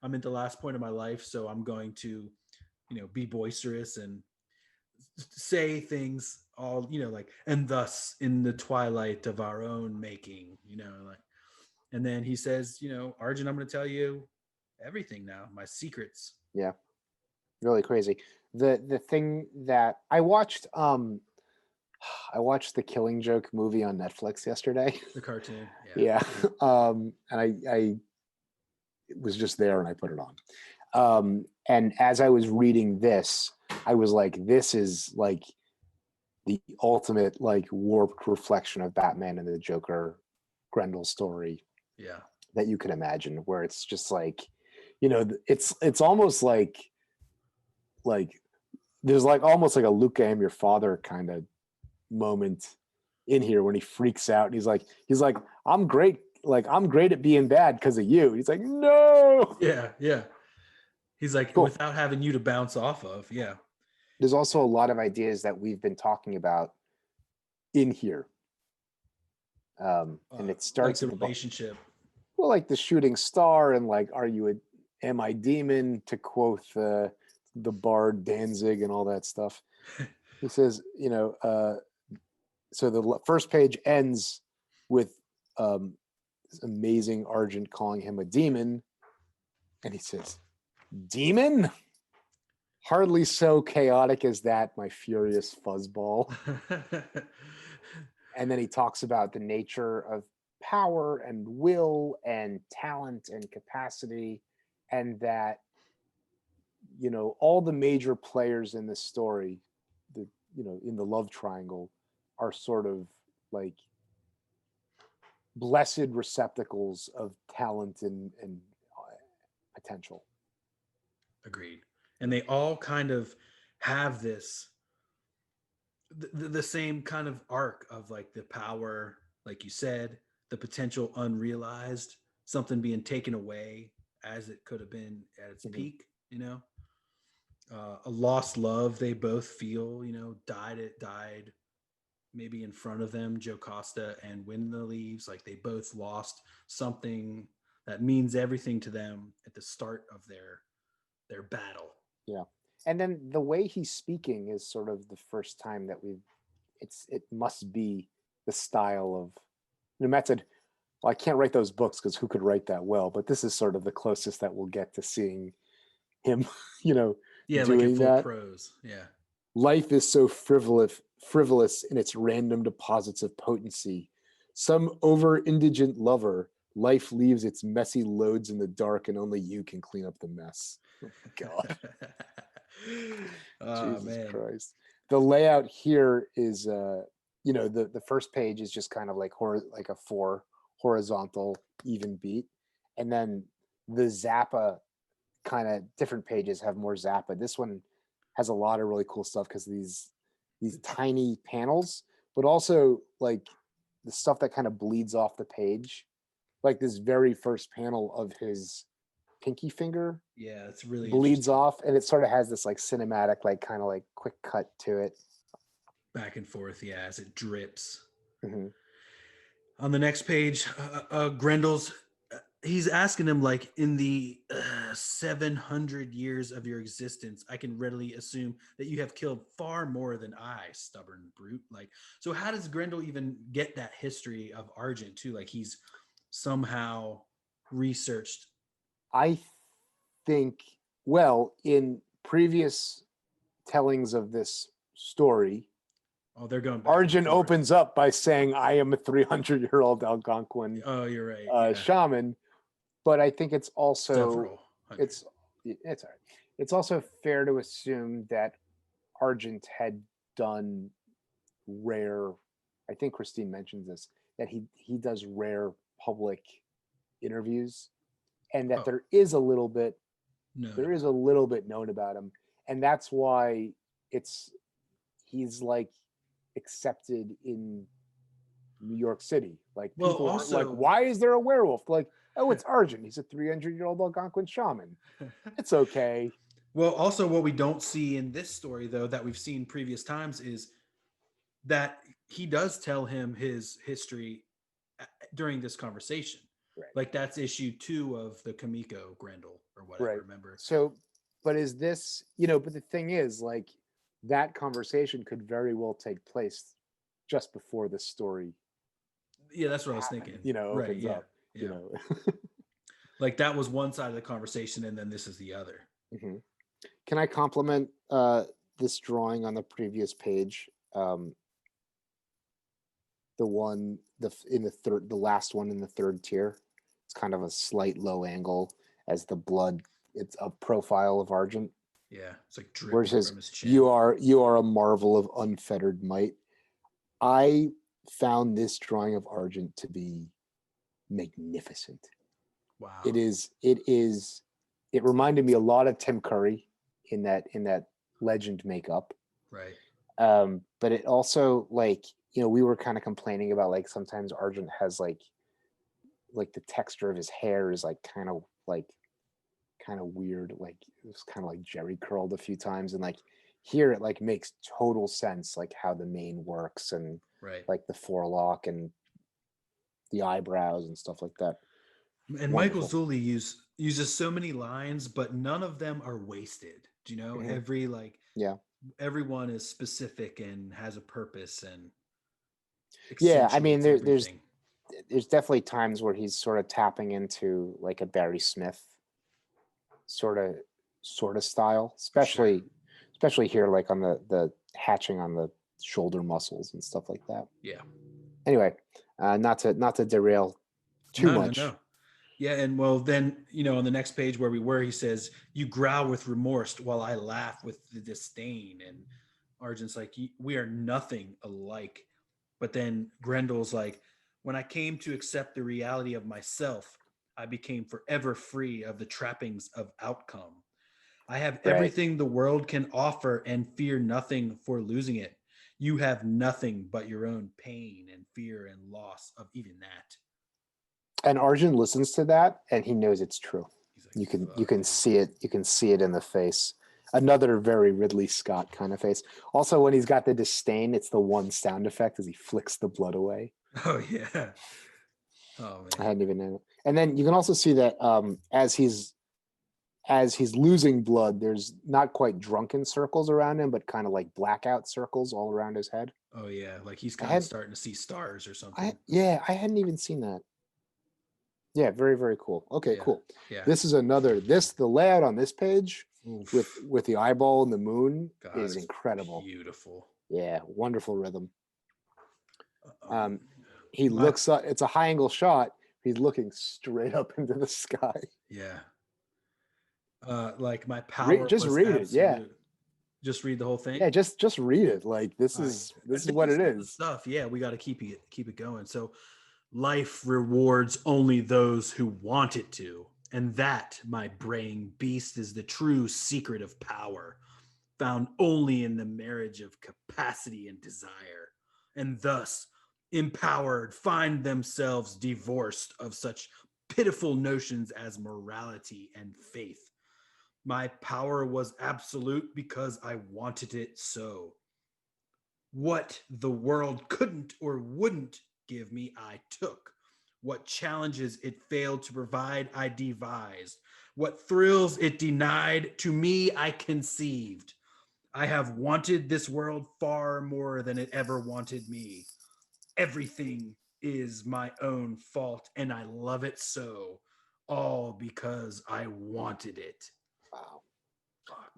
I'm at the last point of my life, so I'm going to be boisterous and say things all like, and thus in the twilight of our own making, and then he says, Arjun, I'm going to tell you everything now, my secrets. Yeah, really crazy. The thing that I watched the Killing Joke movie on Netflix yesterday. The cartoon. Yeah. And I was just there and I put it on. And as I was reading this, I was like, this is like the ultimate like warped reflection of Batman and the Joker Grendel story. Yeah. That you can imagine, where it's just like, it's almost like there's like almost like a Luke, I am your father kind of moment in here when he freaks out and he's like, I'm great at being bad because of you. He's like, no. Yeah. He's like, cool. Without having you to bounce off of. Yeah. There's also a lot of ideas that we've been talking about in here. And it starts like the relationship. Well, like the shooting star and like, am I demon, to quote the bard Danzig and all that stuff. He says, so the first page ends with this amazing Argent calling him a demon. And he says, demon? Hardly so chaotic as that, my furious fuzzball. And then he talks about the nature of power and will and talent and capacity, and that, all the major players in this story, in the love triangle, are sort of like blessed receptacles of talent and potential. Agreed. And they all kind of have this the same kind of arc of like the power, like you said, the potential unrealized, something being taken away as it could have been at its peak, a lost love they both feel, died maybe in front of them, Joe Costa and Wind in the Leaves, like they both lost something that means everything to them at the start of their battle. Yeah. And then the way he's speaking is sort of the first time that we've it must be the style of, Matt said, well, I can't write those books because who could write that well? But this is sort of the closest that we'll get to seeing him, Yeah, like in doing full that. prose. Yeah. Life is so frivolous in its random deposits of potency. Some over-indigent lover, life leaves its messy loads in the dark, and only you can clean up the mess. Oh my God. Oh, Jesus man. Christ. The layout here is, the first page is just kind of like a 4 horizontal even beat. And then the Zappa kind of different pages have more Zappa. This one has a lot of really cool stuff because these tiny panels, but also like the stuff that kind of bleeds off the page. Like this very first panel of his pinky finger Yeah, it's really bleeds interesting. off, and it sort of has this like cinematic, like kind of like quick cut to it. Back and forth, yeah, as it drips. Mm-hmm. On the next page, Grendel's he's asking him, like, in the 700 years of your existence, I can readily assume that you have killed far more than I, stubborn brute. Like, so how does Grendel even get that history of Argent too? Like, he's somehow researched. I think, well, in previous tellings of this story, Oh, they're going back. Argent opens up by saying, I am a 300-year-old Algonquin Oh, you're right. shaman. But I think it's also, Several hundred. it's all right. It's also fair to assume that Argent had done rare, I think Christine mentions this, that he does rare public interviews, and that there is a little bit known about him, and that's why he's like accepted in New York City. Like, people aren't like, why is there a werewolf? Like, oh, it's Argent. He's a 300-year-old Algonquin shaman. It's okay. Well, also what we don't see in this story, though, that we've seen previous times, is that he does tell him his history during this conversation. Right. Like, that's issue 2 of the Comico Grendel or whatever. Right. Remember? So, but is this, but the thing is, like, that conversation could very well take place just before this story. Yeah, that's what I was thinking. Opens up. Yeah. Like, that was one side of the conversation, and then this is the other. Mm-hmm. Can I compliment this drawing on the previous page? The last one in the third tier. It's kind of a slight low angle as the blood. It's a profile of Argent. Yeah, it's like dripping from his chin. You are a marvel of unfettered might. I found this drawing of Argent to be magnificent. Wow. It reminded me a lot of Tim Curry in that legend makeup. Right. But it also, like, we were kind of complaining about, like, sometimes Argent has like the texture of his hair is like kind of weird, like it was kind of like jerry curled a few times, and like here it like makes total sense, like how the mane works, and right, like the forelock and the eyebrows and stuff like that. And wonderful. Michael Zulli uses so many lines, but none of them are wasted. Do you know? Mm-hmm. Everyone is specific and has a purpose, and I mean there's definitely times where he's sort of tapping into like a Barry Smith sort of style, especially here, like on the hatching on the shoulder muscles and stuff like that. Yeah. Anyway, not to derail too much. No. Yeah, and well, then, on the next page where we were, he says, "You growl with remorse while I laugh with the disdain." And Argent's like, "We are nothing alike." But then Grendel's like, "When I came to accept the reality of myself, I became forever free of the trappings of outcome. I have everything the world can offer and fear nothing for losing it. You have nothing but your own pain and fear and loss of even that." And Argent listens to that, and he knows it's true. Like, you can see it. You can see it in the face. Another very Ridley Scott kind of face. Also, when he's got the disdain, it's the one sound effect as he flicks the blood away. Oh yeah. Oh man. I hadn't even known. And then you can also see that as he's as he's losing blood, there's not quite drunken circles around him, but kind of like blackout circles all around his head. Oh yeah, like he's I kind of had, starting to see stars or something. I hadn't even seen that. Yeah, very, very cool. Okay, Yeah, cool. yeah. This is the layout on this page Oof. with the eyeball and the moon God, is it's incredible. beautiful. Yeah, wonderful rhythm. Um, He my- looks up, it's a high angle shot. He's looking straight up into the sky. Yeah. Like my power Just was read absolute. it. Yeah. Just read the whole thing. Yeah, just read it. Like this All is right. what it Decent is. Stuff. Yeah, we got to keep it going. So, life rewards only those who want it to, and that, my braying beast, is the true secret of power, found only in the marriage of capacity and desire, and thus empowered find themselves divorced of such pitiful notions as morality and faith. My power was absolute because I wanted it so. What the world couldn't or wouldn't give me, I took. What challenges it failed to provide, I devised. What thrills it denied, to me, I conceived. I have wanted this world far more than it ever wanted me. Everything is my own fault, and I love it so, all because I wanted it. Wow. Fuck.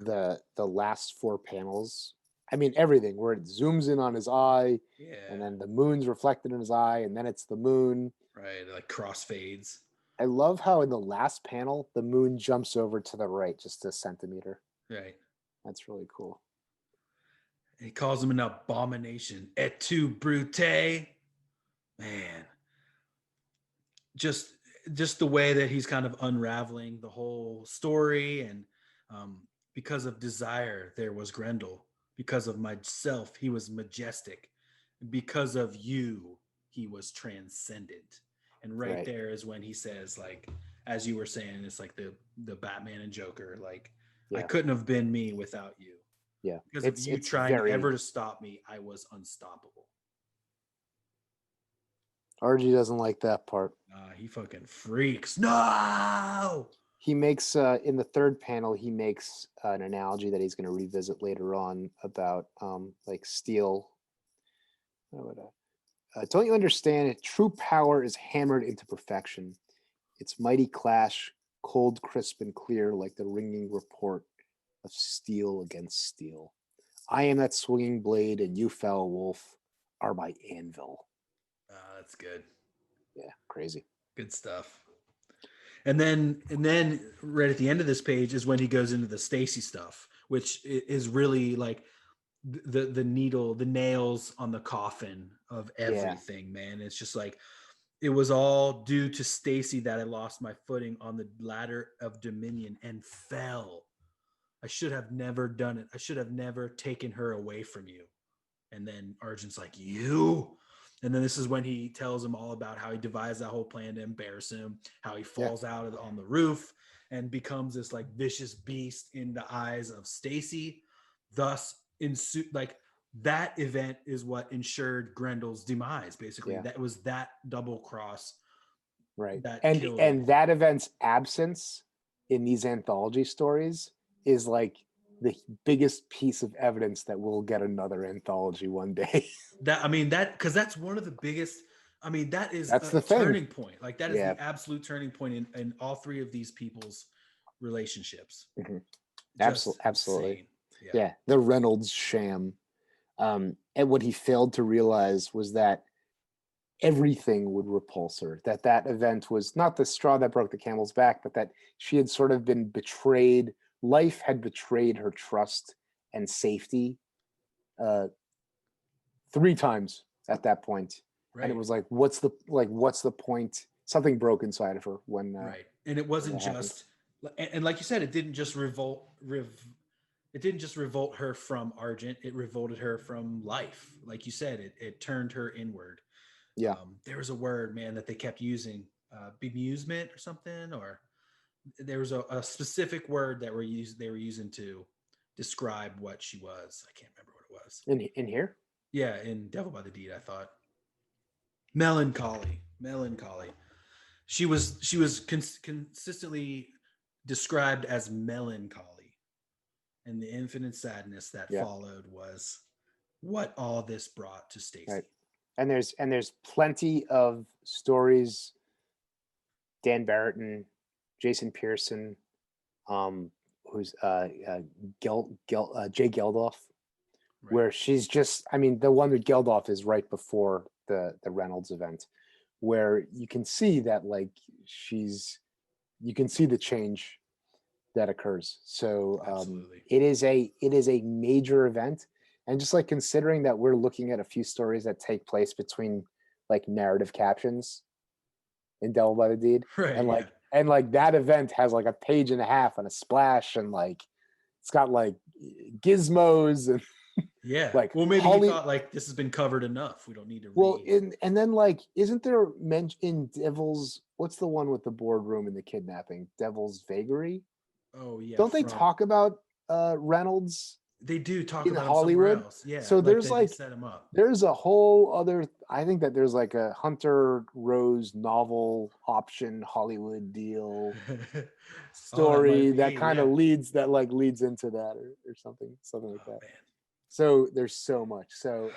The last 4 panels. I mean everything where it zooms in on his eye, Yeah. and then the moon's reflected in his eye, and then it's the moon. Right, like crossfades. I love how in the last panel the moon jumps over to the right just a centimeter. Right. That's really cool. He calls him an abomination. Et tu, Brute? Man. Just the way that he's kind of unraveling the whole story. And because of desire, there was Grendel. Because of myself, he was majestic. Because of you, he was transcendent. And right there is when he says, like, as you were saying, it's like the Batman and Joker, like, I couldn't have been me without you. Yeah. Because of you trying ever to stop me, I was unstoppable. RG doesn't like that part. He fucking freaks. No! He makes in the third panel, he makes an analogy that he's going to revisit later on about like steel. Don't you understand it? True power is hammered into perfection. Its mighty clash, cold, crisp, and clear, like the ringing report of steel against steel. I am that swinging blade, and you, foul wolf, are my anvil. That's good. Yeah, crazy. Good stuff. And then right at the end of this page is when he goes into the Stacy stuff, which is really like the needle, the nails on the coffin of everything, man. It's just like, it was all due to Stacy that I lost my footing on the ladder of dominion and fell. I should have never done it. I should have never taken her away from you. And then Argent's like, you? And then this is when he tells him all about how he devised that whole plan to embarrass him, how he falls out on the roof and becomes this like vicious beast in the eyes of Stacy. Thus, like that event is what ensured Grendel's demise. Basically, that was that double cross, right? That and that event's absence in these anthology stories is like the biggest piece of evidence that we'll get another anthology one day. Because that's one of the biggest. That's the turning point. Like that is the absolute turning point in all 3 of these people's relationships. Mm-hmm. Absolutely. Insane. Yeah, the Reynolds sham. And what he failed to realize was that everything would repulse her. That event was not the straw that broke the camel's back, but that she had sort of been betrayed. Life had betrayed her trust and safety 3 times at that point. Right. And it was like, what's the point? Something broke inside of her when right. And it wasn't just, and like you said, it didn't just revolt her from Argent. It revolted her from life. Like you said, it turned her inward. Yeah. There was a word, man, that they kept using, bemusement or something, or there was a specific word that they were using to describe what she was. I can't remember what it was. In here? Yeah, in Devil by the Deed, I thought. Melancholy. She was consistently described as melancholy, and the infinite sadness that followed was what all this brought to Stacy. Right. And there's plenty of stories. Dan Brereton, Jason Pearson, who's Jay Geldof, where she's just, I mean, the one with Geldof is right before the Reynolds event, where you can see that like you can see the change that occurs. So it is a major event. And just like considering that we're looking at a few stories that take place between like narrative captions in Devil by the Deed. Right. And like and like that event has like a page and a half and a splash, and like it's got like gizmos and like, well, maybe you thought like this has been covered enough, we don't need to read. And then like, isn't there mention in Devil's, what's the one with the boardroom and the kidnapping, Devil's Vagary? Oh yeah, don't they talk about Reynolds? They do talk in about Hollywood. Else. Yeah. So there's like set him up. There's a whole other. I think that there's like a Hunter Rose novel option Hollywood deal story that kind of leads into that or something like that. Man. So there's so much. So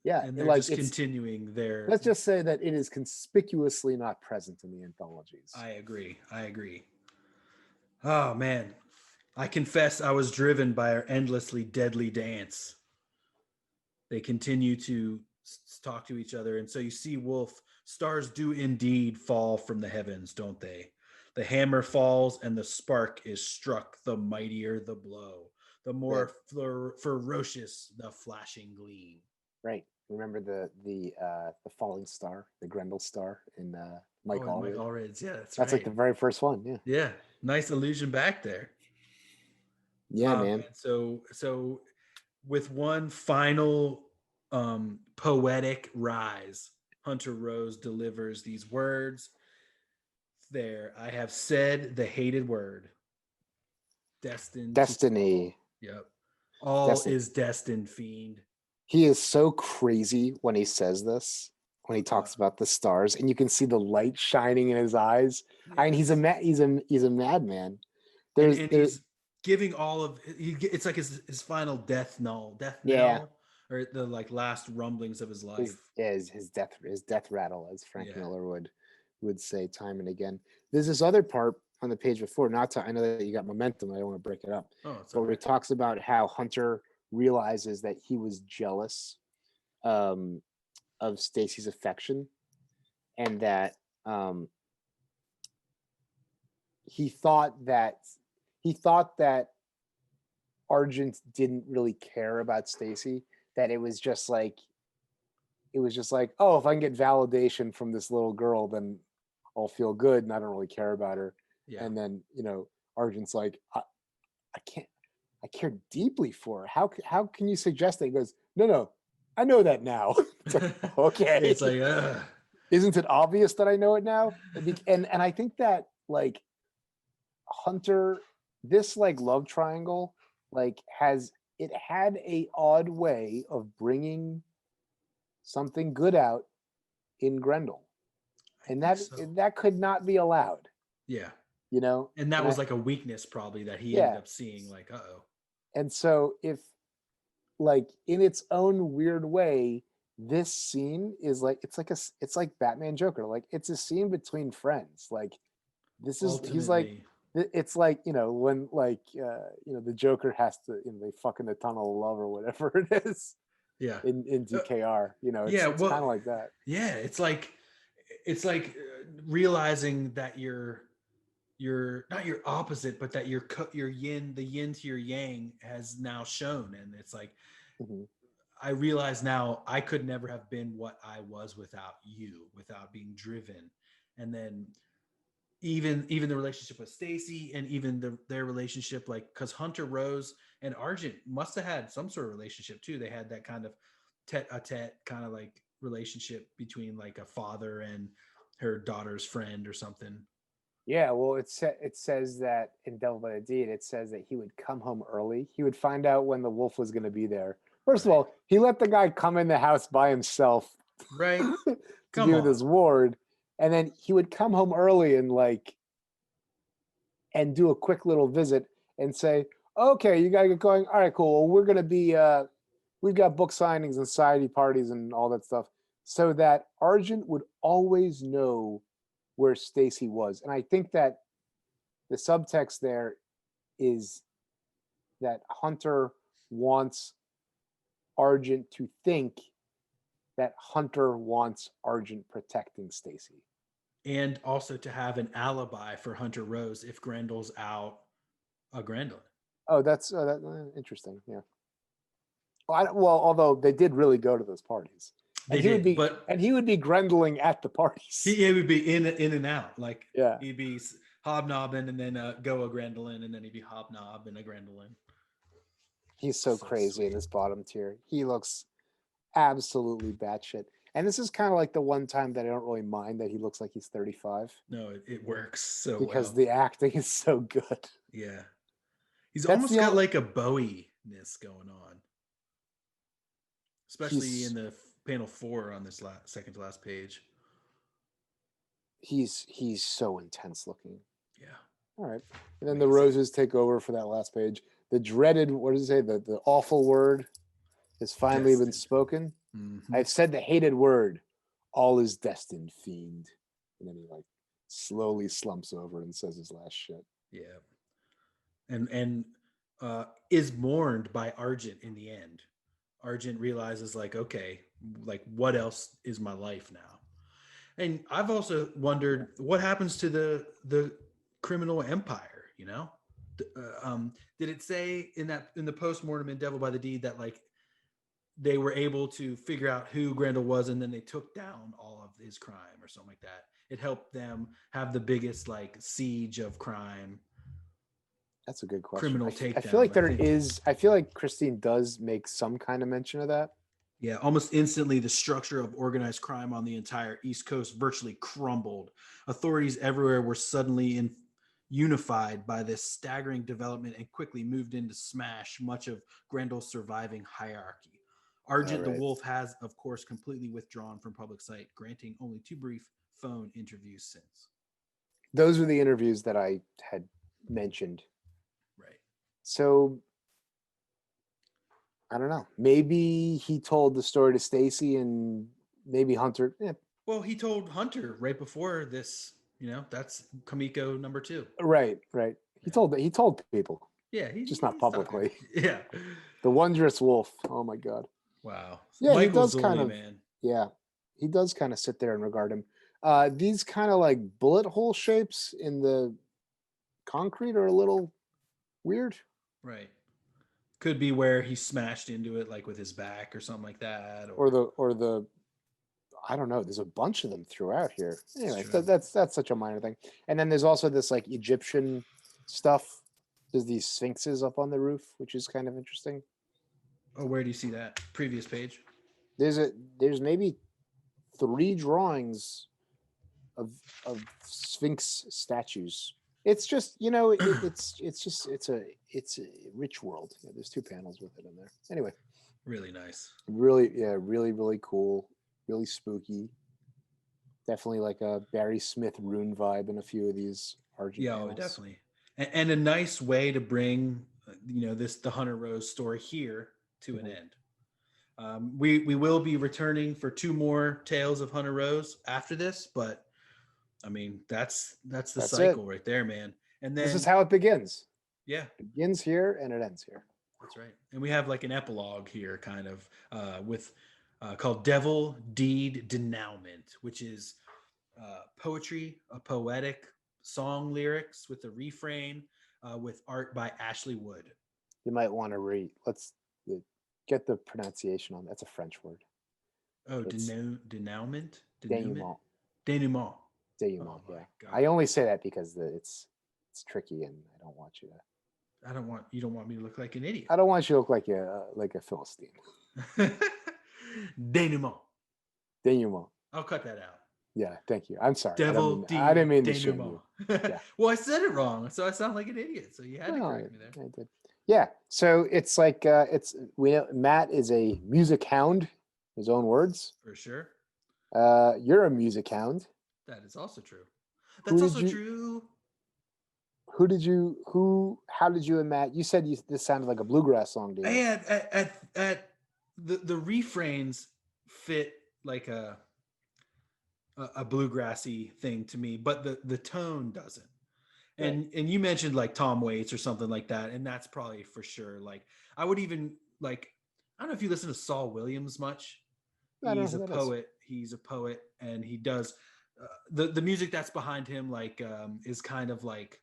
and they're like just continuing their. Let's just say that it is conspicuously not present in the anthologies. I agree. Oh man. I confess I was driven by our endlessly deadly dance. They continue to talk to each other. And so you see Wolf, stars do indeed fall from the heavens, don't they? The hammer falls and the spark is struck, the mightier the blow, the more ferocious the flashing gleam. Right. Remember the falling star, the Grendel star in Mike Allred's. Yeah, that's like the very first one. Yeah. Yeah. Nice allusion back there. Yeah, man. So with one final poetic rise, Hunter Rose delivers these words. There, I have said the hated word. Destiny. Yep. All is destined, fiend. He is so crazy when he says this, when he talks about the stars, and you can see the light shining in his eyes. Yes. I mean, he's a madman. He's giving all of it's like his final death knell, or the like last rumblings of his life. His death rattle, as Frank Miller would say time and again. There's this other part on the page before. I know that you got momentum. I don't want to break it up. Where he talks about how Hunter realizes that he was jealous of Stacy's affection, and that he thought that Argent didn't really care about Stacy, that it was just like, oh, if I can get validation from this little girl, then I'll feel good and I don't really care about her. Yeah. And then, Argent's like, I care deeply for her. How can you suggest that? He goes, no, I know that now. It's like, okay. It's like, isn't it obvious that I know it now? And I think that like Hunter, this like love triangle, like had a odd way of bringing something good out in Grendel, and that could not be allowed. Yeah, and that was like a weakness probably that he ended up seeing. Like, And so if, like in its own weird way, this scene is like it's like Batman Joker. Like it's a scene between friends. Like this is he's like. It's like, when like, the Joker has to, they fuck in the tunnel of love or whatever it is. Yeah. In DKR, it's kind of like that. Yeah. It's like realizing that you're not your opposite, but that your yin, the yin to your yang has now shown. And it's like, I realize now I could never have been what I was without you, without being driven. And then, even the relationship with Stacy and even their relationship, like, because Hunter Rose and Argent must have had some sort of relationship too. They had that kind of tete-a-tete kind of like relationship between like a father and her daughter's friend or something. Yeah, well, it says that in Devil by the Deed, it says that he would come home early. He would find out when the wolf was going to be there. First of all, he let the guy come in the house by himself, right? to do this ward. And then he would come home early and like and do a quick little visit and say, okay, you got to get going. All right, cool. Well, we're going to be, we've got book signings and society parties and all that stuff, so that Argent would always know where Stacy was. And I think that the subtext there is that Hunter wants Argent to think that Hunter wants Argent protecting Stacy. And also to have an alibi for Hunter Rose if Grendel's out Grendel. Oh, that's interesting. Yeah. Well, although they did really go to those parties. They did, but he would be Grendeling at the parties. He would be in and out. Like, yeah, he'd be hobnobbing and then go a Grendelin, and then he'd be hobnob and a Grendelin. He's so crazy sweet in this bottom tier. He looks absolutely batshit. And this is kind of like the one time that I don't really mind that he looks like he's 35. No, it works so because well. The acting is so good. Yeah. He's almost got like a Bowie-ness going on. Especially in the panel 4 on this second to last page. He's so intense looking. Yeah. All right. And then the roses take over for that last page. The dreaded, what does it say? The awful word has finally been spoken. Mm-hmm. I've said the hated word. All is destined, fiend. And then he like slowly slumps over and says his last shit. Yeah. And is mourned by Argent in the end. Argent realizes like, okay, like what else is my life now? And I've also wondered what happens to the criminal empire, you know? Did it say in the postmortem in Devil by the Deed that like they were able to figure out who Grendel was and then they took down all of his crime or something like that? It helped them have the biggest like siege of crime. That's a good question. Criminal takedown. I feel like I feel like Christine does make some kind of mention of that. Yeah, almost instantly, the structure of organized crime on the entire East Coast virtually crumbled. Authorities everywhere were suddenly unified by this staggering development and quickly moved in to smash much of Grendel's surviving hierarchy. Argent the Wolf has, of course, completely withdrawn from public sight, granting only 2 brief phone interviews since. Those were the interviews that I had mentioned. Right. So I don't know. Maybe he told the story to Stacy, and maybe Hunter. Yeah. Well, he told Hunter right before this. You know, that's Comico number 2. Right. He told people. Yeah, just not publicly. Yeah. The wondrous wolf. Oh my God. Wow. Yeah, Michael he does Zulli, kind of. Man. Yeah, he does kind of sit there and regard him. These kind of like bullet hole shapes in the concrete are a little weird. Right. Could be where he smashed into it, like with his back or something like that. Or the I don't know. There's a bunch of them throughout here. Anyway, that's such a minor thing. And then there's also this like Egyptian stuff. There's these sphinxes up on the roof, which is kind of interesting. Oh, where do you see that? Previous page. There's maybe 3 drawings of Sphinx statues. It's just, you know, it's a rich world. Yeah, there's 2 panels with it in there. Anyway, really nice. Really cool. Really spooky. Definitely like a Barry Smith rune vibe in a few of these Argent panels. Definitely. And a nice way to bring, the Hunter Rose story here to an end. We will be returning for 2 more tales of Hunter Rose after this, but I mean, that's the cycle right there, man. And then this is how it begins. Yeah. It begins here and it ends here. That's right. And we have like an epilogue here kind of with called Devil Deed Denouement, which is poetry, a poetic song lyrics with a refrain with art by Ashley Wood. You might want to let's get the pronunciation on. That's a French word. Oh, denouement? Denouement. Denouement. Denouement, yeah. I only say that because it's tricky and I don't want you to. You don't want me to look like an idiot. I don't want you to look like a Philistine. Denouement. I'll cut that out. Yeah, thank you. I'm sorry. I didn't mean to shame you. Yeah. Well, I said it wrong, so I sound like an idiot. So you had to correct me there. I did. Yeah. So it's like Matt is a music hound, his own words. For sure. You're a music hound. That is also true. That's also true. How did you and Matt? You said this sounded like a bluegrass song to you. And at the refrains fit like a bluegrassy thing to me, but the tone doesn't. And you mentioned like Tom Waits or something like that, and that's probably for sure. Like I would even like, I don't know if you listen to Saul Williams much. He's a poet. He's a poet, and he does the music that's behind him. Like is kind of like,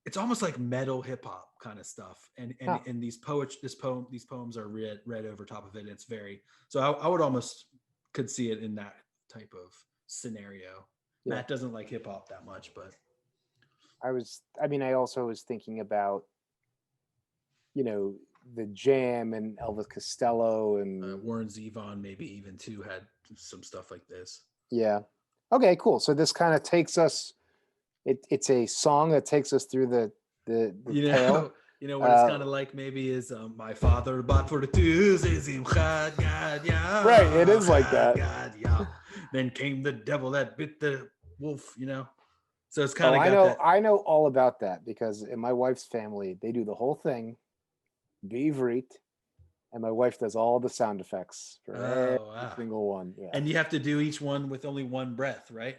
it's almost like metal hip hop kind of stuff. And these poems are read over top of it. And it's very, so I would almost could see it in that type of scenario. Yeah. Matt doesn't like hip hop that much, but I also was thinking about, the Jam and Elvis Costello and Warren Zevon maybe even too had some stuff like this. Yeah. Okay, cool. So this kind of takes us, it's a song that takes us through the tale. You know what it's kind of like maybe is my father bought for the Tuesdays. Right, it is like that. Then came the devil that bit the wolf, So it's kind of I know all about that because in my wife's family, they do the whole thing, Beavreet, and my wife does all the sound effects for every single one. Yeah. And you have to do each one with only one breath, right?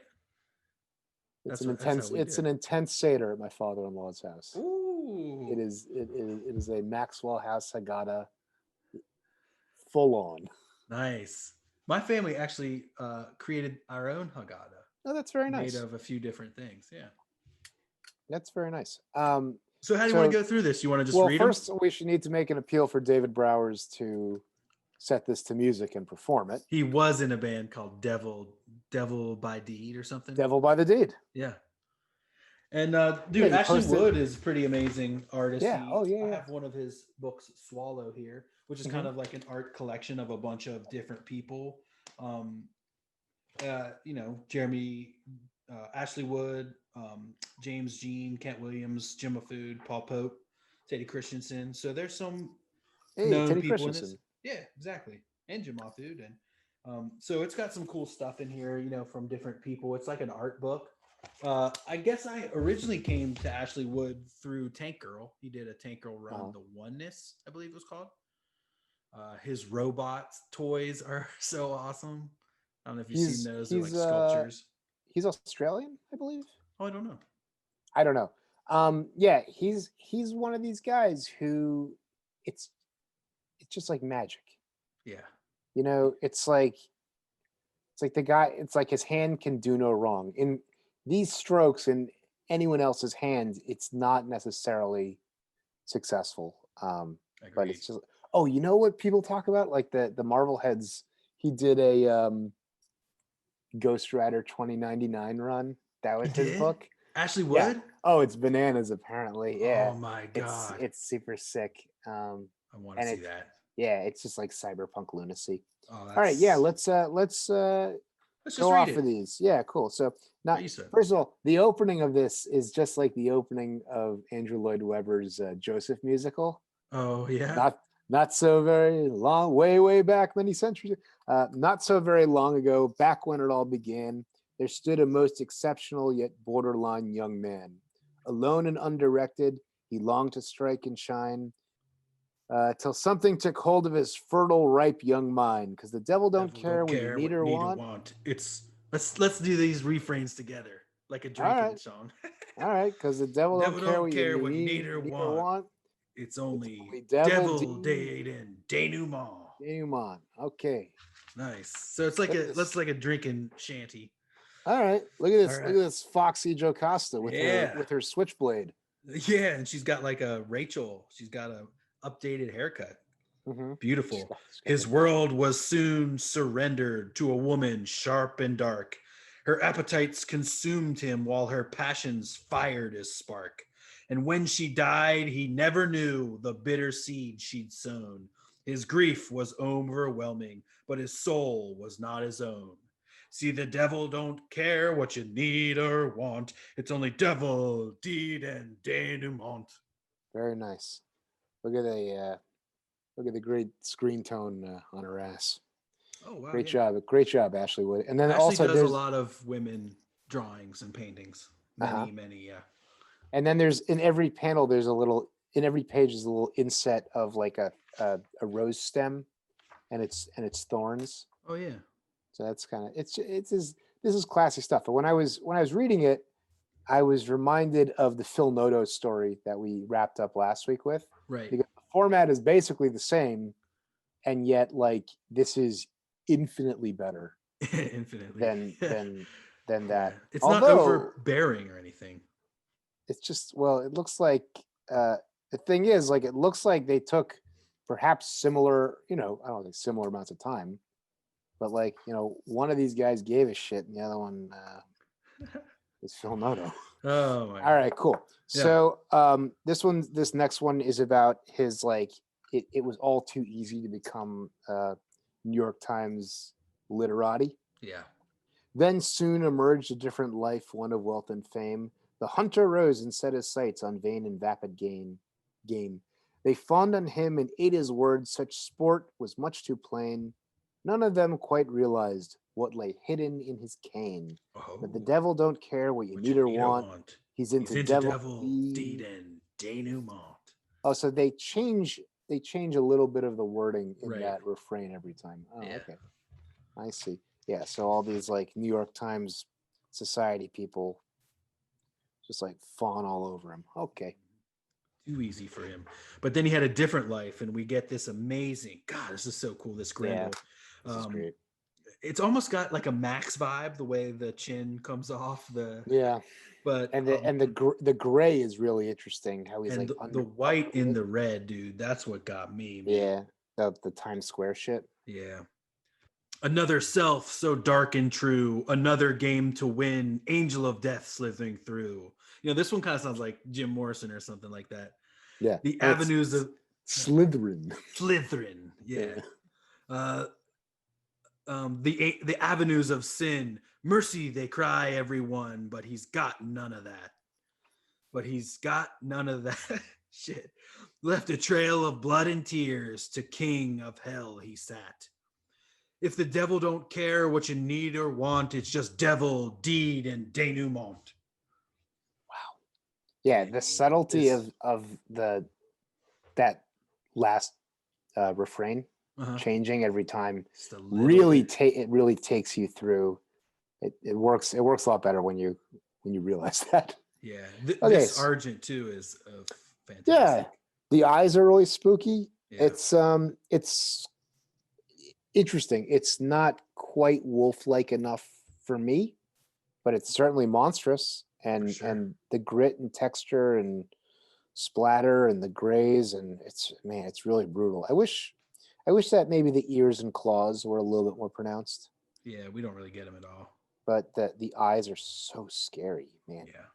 It's an intense Seder at my father-in-law's house. Ooh. It is a Maxwell House Haggadah, full on. Nice. My family actually created our own Haggadah. Oh, that's very nice. Made of a few different things. Yeah. That's very nice. So how do you want to go through this? You want to just read first them? We should need to make an appeal for David Browers to set this to music and perform it. He was in a band called Devil by Deed or something. Devil by the Deed. Yeah. And Ashley Wood is a pretty amazing artist. Yeah. I have one of his books, Swallow, here, which is kind of like an art collection of a bunch of different people. Jeremy, Ashley Wood, James Jean, Kent Williams, Jim Afood, Paul Pope, Teddy Christensen. So there's some known Teddy people in this. Yeah, exactly. And Jim Afood. And so it's got some cool stuff in here, from different people. It's like an art book. I guess I originally came to Ashley Wood through Tank Girl. He did a Tank Girl run, The Oneness, I believe it was called. His robot toys are so awesome. I don't know if you've seen those. They're like sculptures. He's Australian, I believe. Oh, I don't know. I don't know. Yeah, he's one of these guys who it's just like magic. Yeah. It's like the guy, it's like his hand can do no wrong. In these strokes in anyone else's hand, it's not necessarily successful. But it's just, what people talk about? Like the Marvel heads, he did a Ghost Rider 2099 run. That was his book. Ashley Wood? Yeah. Oh, it's bananas apparently. Yeah. Oh my God. It's super sick. I want to see that. Yeah, it's just like cyberpunk lunacy. Oh, all right, yeah, let's go off of these. Yeah, cool. So first of all, the opening of this is just like the opening of Andrew Lloyd Webber's Joseph musical. Oh yeah. Not so very long, way back, many centuries. Not so very long ago, back when it all began, there stood a most exceptional yet borderline young man. Alone and undirected, he longed to strike and shine, till something took hold of his fertile, ripe young mind. Because the devil don't care what you need or want. It's let's do these refrains together, like a drinking song. All right, because the devil don't care what you need or want. It's only devil date and denouement. Denouement. Okay. Nice. So it's like a drinking shanty. All right. Look at this. Look at this Foxy Jocasta with her switchblade. Yeah, and she's got like a Rachel. She's got a updated haircut. Mm-hmm. Beautiful. His world was soon surrendered to a woman sharp and dark. Her appetites consumed him while her passions fired his spark. And when she died, he never knew the bitter seed she'd sown. His grief was overwhelming, but his soul was not his own. See, the devil don't care what you need or want. It's only devil, deed, and denouement. Very nice. Look at the great screen tone on her ass. Oh wow! Great job, Ashley Wood. And then Ashley also does a lot of women drawings and paintings. Many, yeah. And then there's in every panel there's a little in every page is a little inset of like a rose stem and its thorns. Oh yeah. So that's kind of this is classy stuff. But when I was reading it, I was reminded of the Phil Noto story that we wrapped up last week with. Right. Because the format is basically the same, and yet like this is infinitely better Infinitely. than that. It's not Although overbearing or anything. it's just it looks like the thing is like it looks like they took perhaps similar, I don't think similar amounts of time, but like one of these guys gave a shit and the other one is Phil Noto. Oh my All right, cool. Yeah. So this next one is about his like it was all too easy to become New York Times literati. Yeah. Then soon emerged a different life, one of wealth and fame. The hunter rose and set his sights on vain and vapid game. They fawned on him and ate his words. Such sport was much too plain. None of them quite realized what lay hidden in his cane. But the devil don't care what you need or want. He's into devil deed and denouement. Oh, so they change a little bit of the wording in Right. that refrain every time. Oh, Yeah. okay. I see. Yeah, so all these like New York Times society people just like fawn all over him. Okay. Too easy for him. But then he had a different life, and we get this amazing. God, this is so cool. This Grendel. This is great. It's almost got like a Max vibe, the way the chin comes off the. Yeah. But And the gray is really interesting. How he's and like the white in the red, dude. That's what got me, man. Yeah. The Times Square shit. Yeah. Another self so dark and true, another game to win, angel of death slithering through. This one kind of sounds like Jim Morrison or something like that. Yeah. The avenues of Slytherin. Slytherin. Yeah. The avenues of sin, mercy they cry everyone, but he's got none of that. Shit. Left a trail of blood and tears, to king of hell he sat. If the devil don't care what you need or want, it's just devil, deed, and denouement. Wow. Yeah, the subtlety of that last refrain changing every time it really takes you through. It works a lot better when you realize that. Yeah. This Argent too is fantastic. Yeah. The eyes are really spooky. Yeah. It's interesting. It's not quite wolf-like enough for me, but it's certainly monstrous. And the grit and texture and splatter and the grays, and it's really brutal. I wish that maybe the ears and claws were a little bit more pronounced. Yeah, we don't really get them at all. But the eyes are so scary, man. Yeah.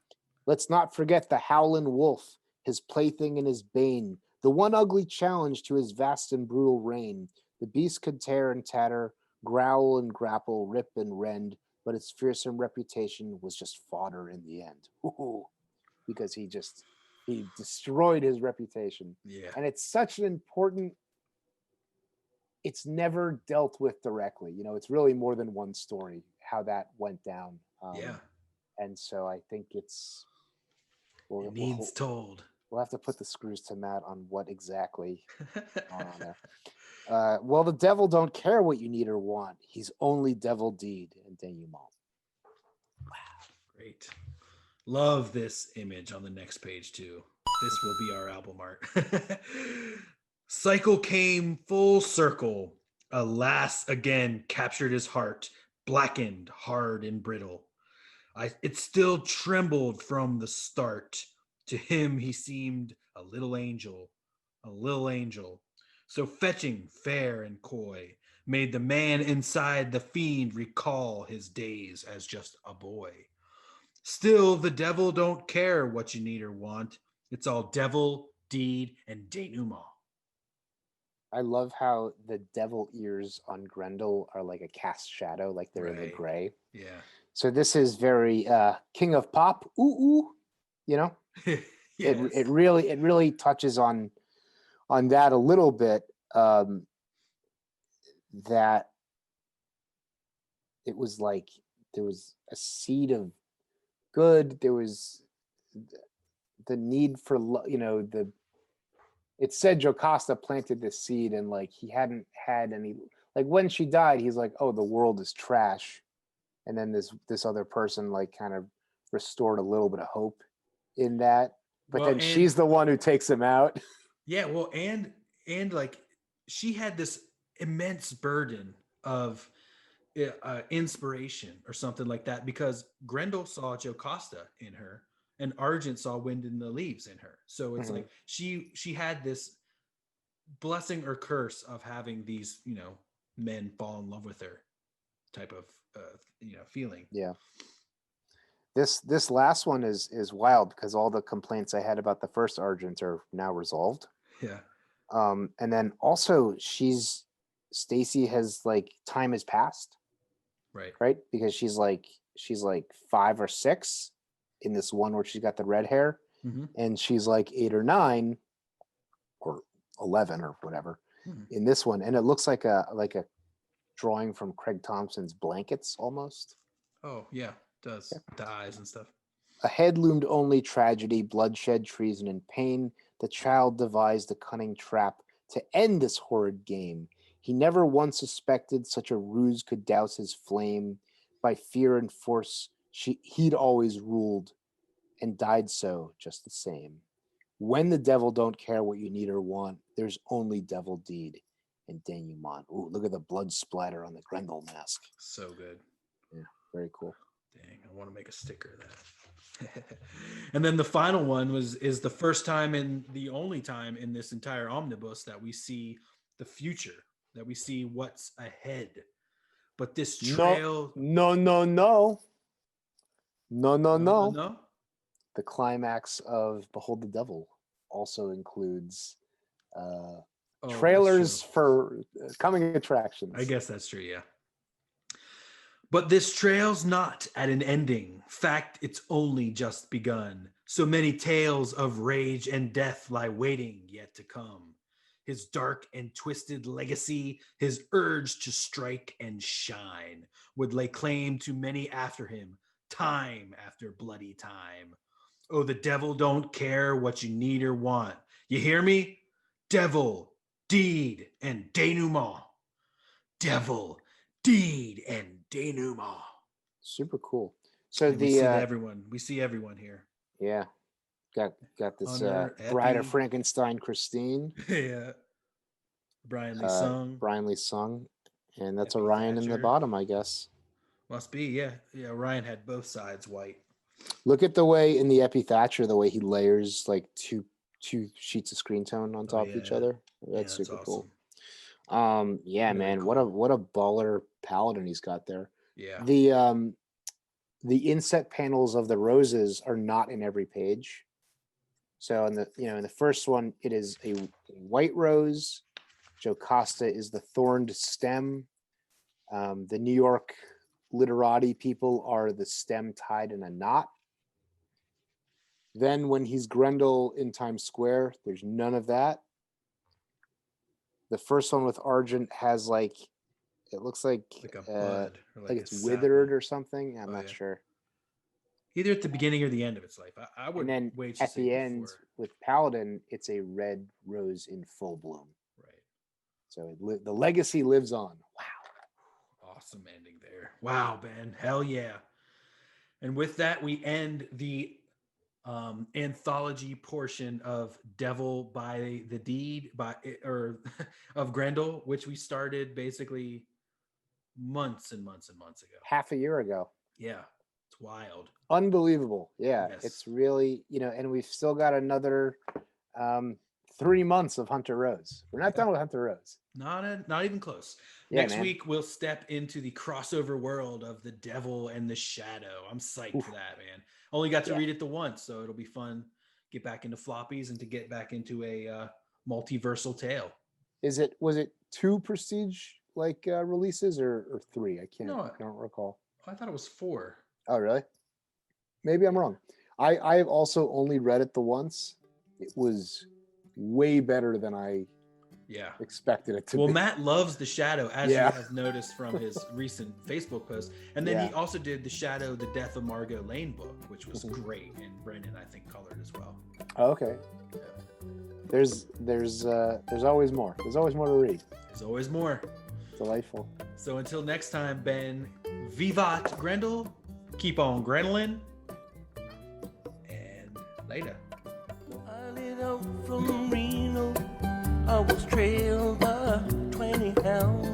Let's not forget the Howlin Wolf, his plaything and his bane, the one ugly challenge to his vast and brutal reign. The beast could tear and tatter, growl and grapple, rip and rend, but its fearsome reputation was just fodder in the end. Ooh, because he destroyed his reputation. Yeah. And it's such an important, it's never dealt with directly. It's really more than one story, how that went down. Yeah. And so I think it needs told. We'll have to put the screws to Matt on what exactly on there. Well, the devil don't care what you need or want. He's only devil deed and denouement. Wow. Great. Love this image on the next page too. This will be our album art. Cycle came full circle. Alas, again, captured his heart, blackened, hard and brittle. It still trembled from the start. To him he seemed a little angel. So fetching, fair and coy, made the man inside the fiend recall his days as just a boy. Still, the devil don't care what you need or want. It's all devil, deed, and denouement. I love how the devil ears on Grendel are like a cast shadow, like they're in the gray. Yeah. So this is very King of Pop. Ooh. Yes. It really touches on that a little bit. That it was like there was a seed of good. There was the need for it said Jocasta planted this seed, and like he hadn't had any, like when she died, he's like, oh, the world is trash. And then this other person like kind of restored a little bit of hope in that. But then she's the one who takes him out. Yeah, well, and like she had this immense burden of inspiration or something like that, because Grendel saw Jocasta in her, and Argent saw Wind in the Leaves in her. So it's like she had this blessing or curse of having these, men fall in love with her type of feeling. Yeah. This last one is wild, because all the complaints I had about the first Argent are now resolved. Yeah. And then also Stacy has like, time has passed. Right? Because she's like 5 or 6 in this one where she's got the red hair, and she's like 8 or 9 or 11 or whatever in this one, and it looks like a drawing from Craig Thompson's Blankets almost. Oh yeah, it does. The eyes and stuff. Ahead loomed only tragedy, bloodshed, treason, and pain. The child devised a cunning trap to end this horrid game. He never once suspected such a ruse could douse his flame. By fear and force, he'd always ruled, and died so just the same. When the devil don't care what you need or want, there's only devil deed and denouement. Ooh, look at the blood splatter on the Grendel mask. So good. Yeah, very cool. Dang, I want to make a sticker of that. And then the final one is the first time and the only time in this entire omnibus that we see the future, that we see what's ahead. But this trail... No. No. The climax of Behold the Devil also includes trailers for coming attractions. I guess that's true, yeah. But this trail's not at an ending. Fact, it's only just begun. So many tales of rage and death lie waiting yet to come. His dark and twisted legacy, his urge to strike and shine, would lay claim to many after him, time after bloody time. Oh, the devil don't care what you need or want. You hear me? Devil, deed, and denouement. Devil, deed, and denouement. Super cool. So and we see everyone here. Yeah. Got this Hunter, Bride of Frankenstein, Christine. Yeah. Brian Lee Sung. And that's Orion in the bottom, I guess. Must be, yeah. Yeah, Orion had both sides white. Look at the way in the Epi Thatcher, the way he layers like two sheets of screen tone on top of each other. That's super awesome. Cool. Yeah, really man, cool. What a baller paladin he's got there. Yeah. The inset panels of the roses are not in every page. So in the first one, it is a white rose. Jocasta is the thorned stem. The New York literati people are the stem tied in a knot. Then when he's Grendel in Times Square, there's none of that. The first one with Argent has it looks like a bud, or like it's withered or something. I'm not sure. Either at the beginning or the end of its life. I would wait to at the end with Paladin, it's a red rose in full bloom. Right. So the legacy lives on. Wow. Awesome ending there. Wow, Ben. Hell yeah. And with that, we end the anthology portion of Devil by the Deed of Grendel, which we started basically months and months and months ago. Half a year ago. Yeah. It's wild. Unbelievable. Yeah. Yes. It's really, and we've still got another 3 months of Hunter Rose. We're not done with Hunter Rose. Not even close. Yeah, Next week we'll step into the crossover world of the Devil and the Shadow. I'm psyched for that, man. Only got to read it the once, so it'll be fun. Get back into floppies and to get back into a multiversal tale. Was it 2 prestige releases or 3? I don't recall. I thought it was 4. Oh, really? Maybe I'm wrong. I've also only read it the once. It was way better than I Yeah. expected it to Well, be. Matt loves the Shadow, as Yeah. you have noticed from his recent Facebook post. And then Yeah. he also did the Shadow, The Death of Margot Lane book, which was Mhm. great. And Brendan, I think, colored as well. Oh, okay. There's always more. There's always more to read. There's always more. Delightful. So until next time, Ben, Vivat Grendel, keep on Grendelin, and later. I lit out from Reno. I was trailed by 20 hounds.